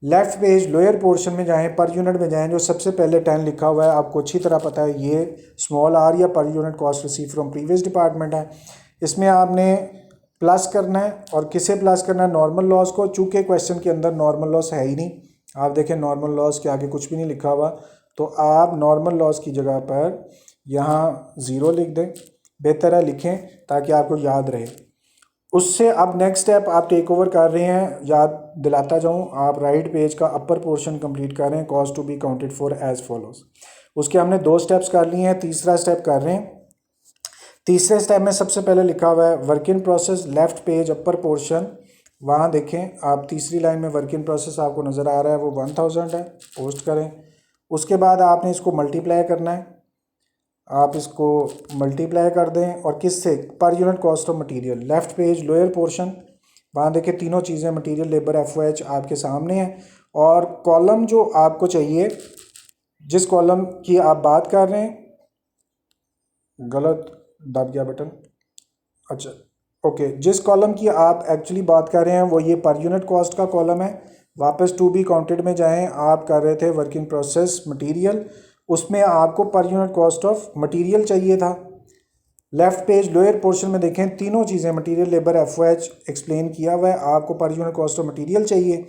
Left page lower portion में जाएं, पर यूनिट में जाएं, जो सबसे पहले 10 लिखा हुआ है आपको अच्छी तरह पता है ये स्मॉल आर या पर unit cost receive from previous department है। इसमें आपने प्लस करना है, और किसे प्लस करना है, नॉर्मल लॉस को। चूँकि क्वेश्चन के अंदर नॉर्मल लॉस है ही नहीं, आप देखें नॉर्मल लॉस के आगे कुछ भी नहीं लिखा हुआ, तो आप नॉर्मल लॉस की जगह पर यहाँ 0 लिख दें, बेहतर है लिखें ताकि आपको याद रहे। उससे अब नेक्स्ट स्टेप आप टेक ओवर कर रहे हैं, याद दिलाता जाऊँ, आप राइट पेज का अपर पोर्शन कंप्लीट कर रहे हैं, cost to be counted for as follows. उसके हमने 2 स्टेप्स कर लिए हैं, तीसरा स्टेप कर रहे हैं। तीसरे स्टेप में सबसे पहले लिखा हुआ है work in process, left page upper portion, वहाँ देखें आप तीसरी लाइन में वर्क इन प्रोसेस आपको नज़र आ रहा है, वो 1000 है, पोस्ट करें। उसके बाद आपने इसको मल्टीप्लाई करना है, आप इसको मल्टीप्लाई कर दें और किससे, पर unit cost of material. Left page lower portion, वहाँ देखिए तीनों चीज़ें मटेरियल, लेबर, एफ आपके सामने है। और कॉलम जो आपको चाहिए, जिस कॉलम की आप बात कर रहे हैं, गलत दब गया बटन, अच्छा ओके, जिस कॉलम की आप एक्चुअली बात कर रहे हैं वो ये पर यूनिट कॉस्ट का कॉलम है। वापस टू बी काउंटेड में जाएं, आप कर रहे थे वर्क इन प्रोसेस मटेरियल, उसमें आपको पर यूनिट कॉस्ट ऑफ मटेरियल चाहिए था। लेफ्ट पेज लोअर पोर्शन में देखें तीनों चीज़ें मटेरियल, लेबर, एफ एक्सप्लेन किया हुआ है, आपको पर यूनिट कॉस्ट ऑफ मटेरियल चाहिए।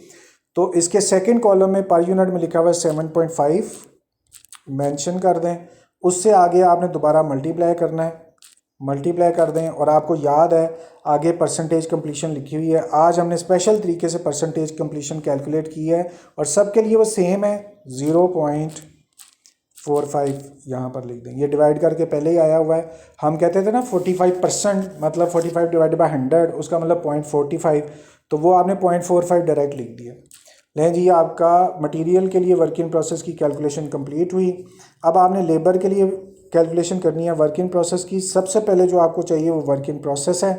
तो इसके सेकंड कॉलम में पर यूनिट में लिखा हुआ है 7.5 मेंशन कर दें। उससे आगे आपने दोबारा मल्टीप्लाई करना है, मल्टीप्लाई कर दें। और आपको याद है आगे परसेंटेज कंप्लीशन लिखी हुई है, आज हमने स्पेशल तरीके से परसेंटेज कंप्लीशन कैलकुलेट की है और सबके लिए वो सेम है, 0.45 यहाँ पर लिख दें। ये डिवाइड करके पहले ही आया हुआ है। हम कहते थे ना 45%, मतलब 45 डिवाइडेड बाई 100, उसका मतलब 0.45, तो वो आपने 0.45 डायरेक्ट लिख दिया। लें जी, आपका मटेरियल के लिए वर्क इन प्रोसेस की कैलकुलेशन कंप्लीट हुई। अब आपने लेबर के लिए कैलकुलेशन करनी है वर्क इन प्रोसेस की। सबसे पहले जो आपको चाहिए वो वर्क इन प्रोसेस है।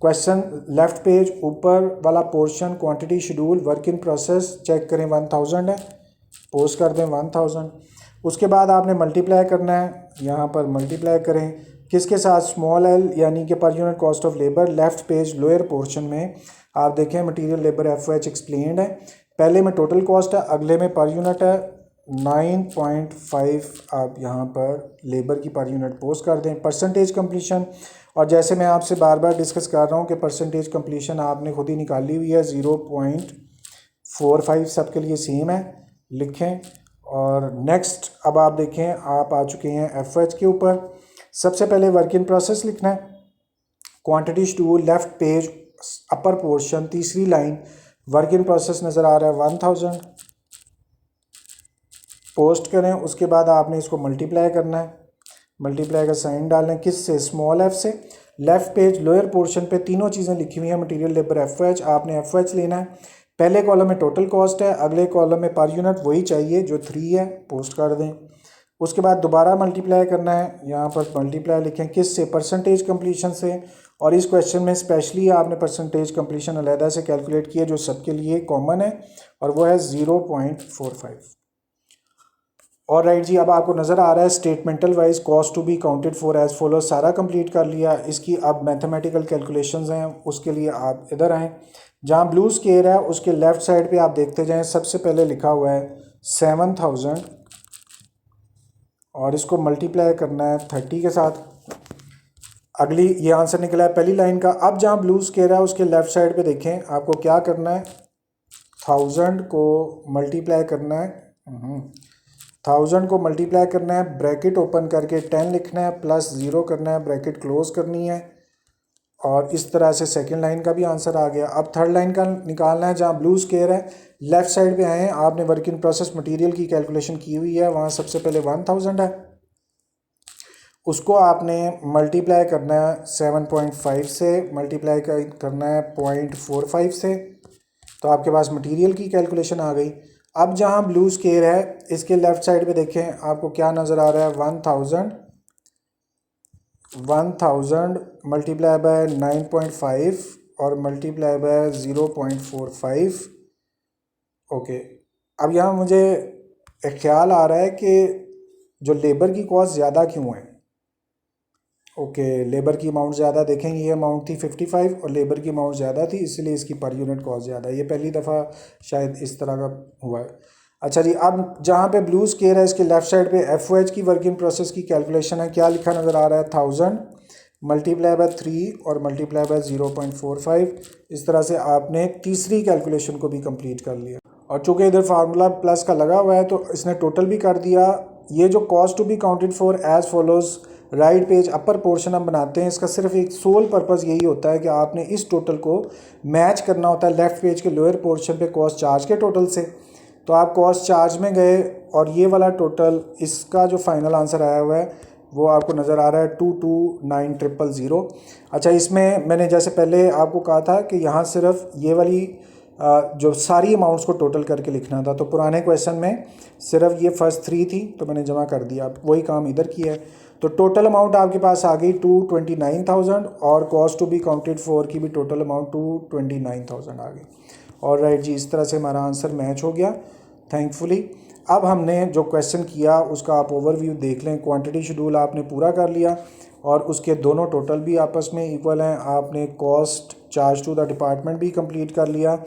क्वेश्चन लेफ्ट पेज ऊपर वाला portion, quantity schedule, work in process check करें 1000 है, पोस्ट कर दें 1000। उसके बाद आपने मल्टीप्लाई करना है, यहाँ पर मल्टीप्लाई करें किसके साथ, स्मॉल एल यानी कि पर unit cost of labour. Left page lower portion में आप देखें मटेरियल, लेबर, एफ एक्सप्लेन्ड है। पहले में टोटल कॉस्ट है, अगले में पर यूनिट है 9.5। आप यहाँ पर लेबर की पर यूनिट पोस्ट कर दें। परसेंटेज कंप्लीशन, और जैसे मैं आपसे बार बार डिस्कस कर रहा हूँ कि परसेंटेज कंप्लीशन आपने खुद ही निकाली हुई है, 0.45 सबके लिए सेम है, लिखें। और नेक्स्ट अब आप देखें, आप आ चुके हैं एफ के ऊपर। सबसे पहले वर्क इन प्रोसेस लिखना है, quantity schedule, left page upper portion, तीसरी लाइन, वर्क इन प्रोसेस नज़र आ रहा है 1000, पोस्ट करें। उसके बाद आपने इसको मल्टीप्लाई करना है, मल्टीप्लाई का साइन डालना है किससे, स्मॉल एफ से। लेफ्ट पेज लोअर पोर्शन पे तीनों चीज़ें लिखी हुई हैं, मटेरियल, लेबर, एफ आपने एफ लेना है। पहले कॉलम में टोटल कॉस्ट है, अगले कॉलम में पर यूनिट वही चाहिए जो 3 है, पोस्ट कर दें। उसके बाद दोबारा मल्टीप्लाई करना है, यहाँ पर मल्टीप्लाई लिखें किससे, परसेंटेज कंप्लीशन से। और इस क्वेश्चन में स्पेशली आपने परसेंटेज कंप्लीशन अलहदा से कैलकुलेट किया जो सबके लिए कॉमन है, और वो है 0.45। और राइट जी, अब आपको नज़र आ रहा है statemental wise cost to be counted for as follow, सारा कंप्लीट कर लिया। इसकी अब मैथमेटिकल कैलकुलेशंस हैं, उसके लिए आप इधर आएँ। जहाँ ब्लू स्केयर है उसके लेफ़्ट साइड पे आप देखते जाएं, सबसे पहले लिखा हुआ है 7000 और इसको मल्टीप्लाई करना है 30 के साथ। अगली ये आंसर निकला है पहली लाइन का। अब जहाँ ब्लू स्केयर है उसके लेफ़्ट साइड पे देखें, आपको क्या करना है, 1000 को मल्टीप्लाई करना है, 1000 को मल्टीप्लाई करना है, ब्रैकेट ओपन करके 10 लिखना है, प्लस 0 करना है, ब्रैकेट क्लोज करनी है। और इस तरह से सेकंड लाइन का भी आंसर आ गया। अब थर्ड लाइन का निकालना है, जहाँ ब्लू स्केयर है लेफ़्ट साइड पे आए, आपने वर्क इन प्रोसेस मटेरियल की कैलकुलेशन की हुई है, वहाँ सबसे पहले 1000 है, उसको आपने मल्टीप्लाई करना है 7.5 से, मल्टीप्लाई करना है 0.45 से, तो आपके पास मटेरियल की कैलकुलेशन आ गई। अब जहाँ ब्लू स्केयर है इसके लेफ़्ट साइड पे देखें, आपको क्या नज़र आ रहा है, 1000 मल्टीप्लाई बाय 9.5 और मल्टीप्लाई बाय 0.45। ओके, अब यहाँ मुझे एक ख्याल आ रहा है कि जो लेबर की कॉस्ट ज़्यादा क्यों है। ओके, लेबर की अमाउंट ज़्यादा, देखेंगे ये अमाउंट थी 55 और लेबर की अमाउंट ज़्यादा थी, इसलिए इसकी पर यूनिट कॉस्ट ज़्यादा है। ये पहली दफ़ा शायद इस तरह का हुआ है। अच्छा जी, अब जहाँ पे ब्लू स्केयर है इसके लेफ़्ट साइड पे एफ की वर्क इन प्रोसेस की कैलकुलेशन है, क्या लिखा नज़र आ रहा है, 1000 मल्टीप्लाई बाय 3 और मल्टीप्लाई बाय 0.45। इस तरह से आपने तीसरी कैलकुलेशन को भी कंप्लीट कर लिया। और चूँकि इधर फार्मूला प्लस का लगा हुआ है तो इसने टोटल भी कर दिया। ये जो cost to be counted for as follows, right page upper portion हम बनाते हैं, इसका सिर्फ एक सोल पर्पज़ यही होता है कि आपने इस टोटल को मैच करना होता है लेफ़्ट पेज के लोअर पोर्शन पे कॉस्ट चार्ज के टोटल से। तो आप कॉस्ट चार्ज में गए और ये वाला टोटल, इसका जो फाइनल आंसर आया हुआ है वो आपको नज़र आ रहा है 229000। अच्छा, इसमें मैंने जैसे पहले आपको कहा था कि यहाँ सिर्फ ये वाली जो सारी अमाउंट्स को टोटल करके लिखना था, तो पुराने क्वेश्चन में सिर्फ ये फर्स्ट 3 थी तो मैंने जमा कर दिया, वही काम इधर किया है। तो टोटल अमाउंट आपके पास आ गई 229,000 और cost to be counted for की भी टोटल अमाउंट 229,000 आ गई। और राइट जी, इस तरह से हमारा आंसर मैच हो गया थैंकफुली। अब हमने जो क्वेश्चन किया उसका आप ओवरव्यू देख लें। क्वांटिटी शेड्यूल आपने पूरा कर लिया और उसके दोनों टोटल भी आपस में इक्वल हैं। आपने cost charge to the department भी कंप्लीट कर लिया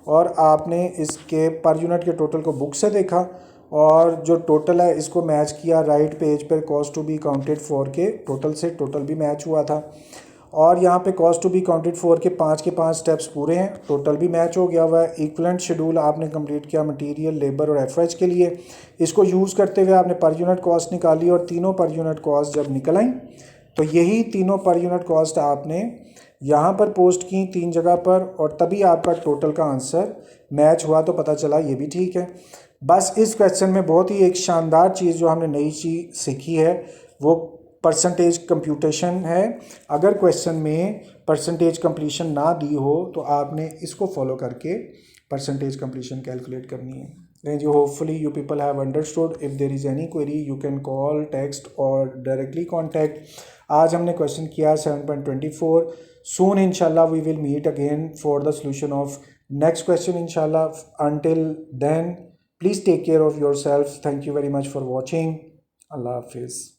और आपने इसके पर यूनिट के टोटल को बुक से देखा और जो टोटल है इसको मैच किया राइट पेज पर cost to be counted for के टोटल से। टोटल भी मैच हुआ था और यहाँ पे cost to be counted for के 5 स्टेप्स पूरे हैं, टोटल भी मैच हो गया हुआ है। इक्वलेंट शेड्यूल आपने कंप्लीट किया मटेरियल, लेबर और एफएच के लिए। इसको यूज़ करते हुए आपने पर यूनिट कॉस्ट निकाली और तीनों पर यूनिट कॉस्ट जब निकल आई तो यही तीनों पर यूनिट कॉस्ट आपने यहाँ पर पोस्ट की 3 जगह पर और तभी आपका टोटल का आंसर मैच हुआ। तो पता चला ये भी ठीक है। बस इस क्वेश्चन में बहुत ही एक शानदार चीज़ जो हमने नई चीज़ सीखी है वो परसेंटेज कंप्यूटेशन है। अगर क्वेश्चन में परसेंटेज कंप्लीशन ना दी हो तो आपने इसको फॉलो करके परसेंटेज कंप्लीशन कैलकुलेट करनी है। Then you hopefully you people have understood. If there is any query you can call, text or directly contact. आज हमने क्वेश्चन किया 7.24. Soon inshallah we will meet again for the solution of next question inshallah. Until then please take care of yourself. Thank you very much for watching. Allah Hafiz.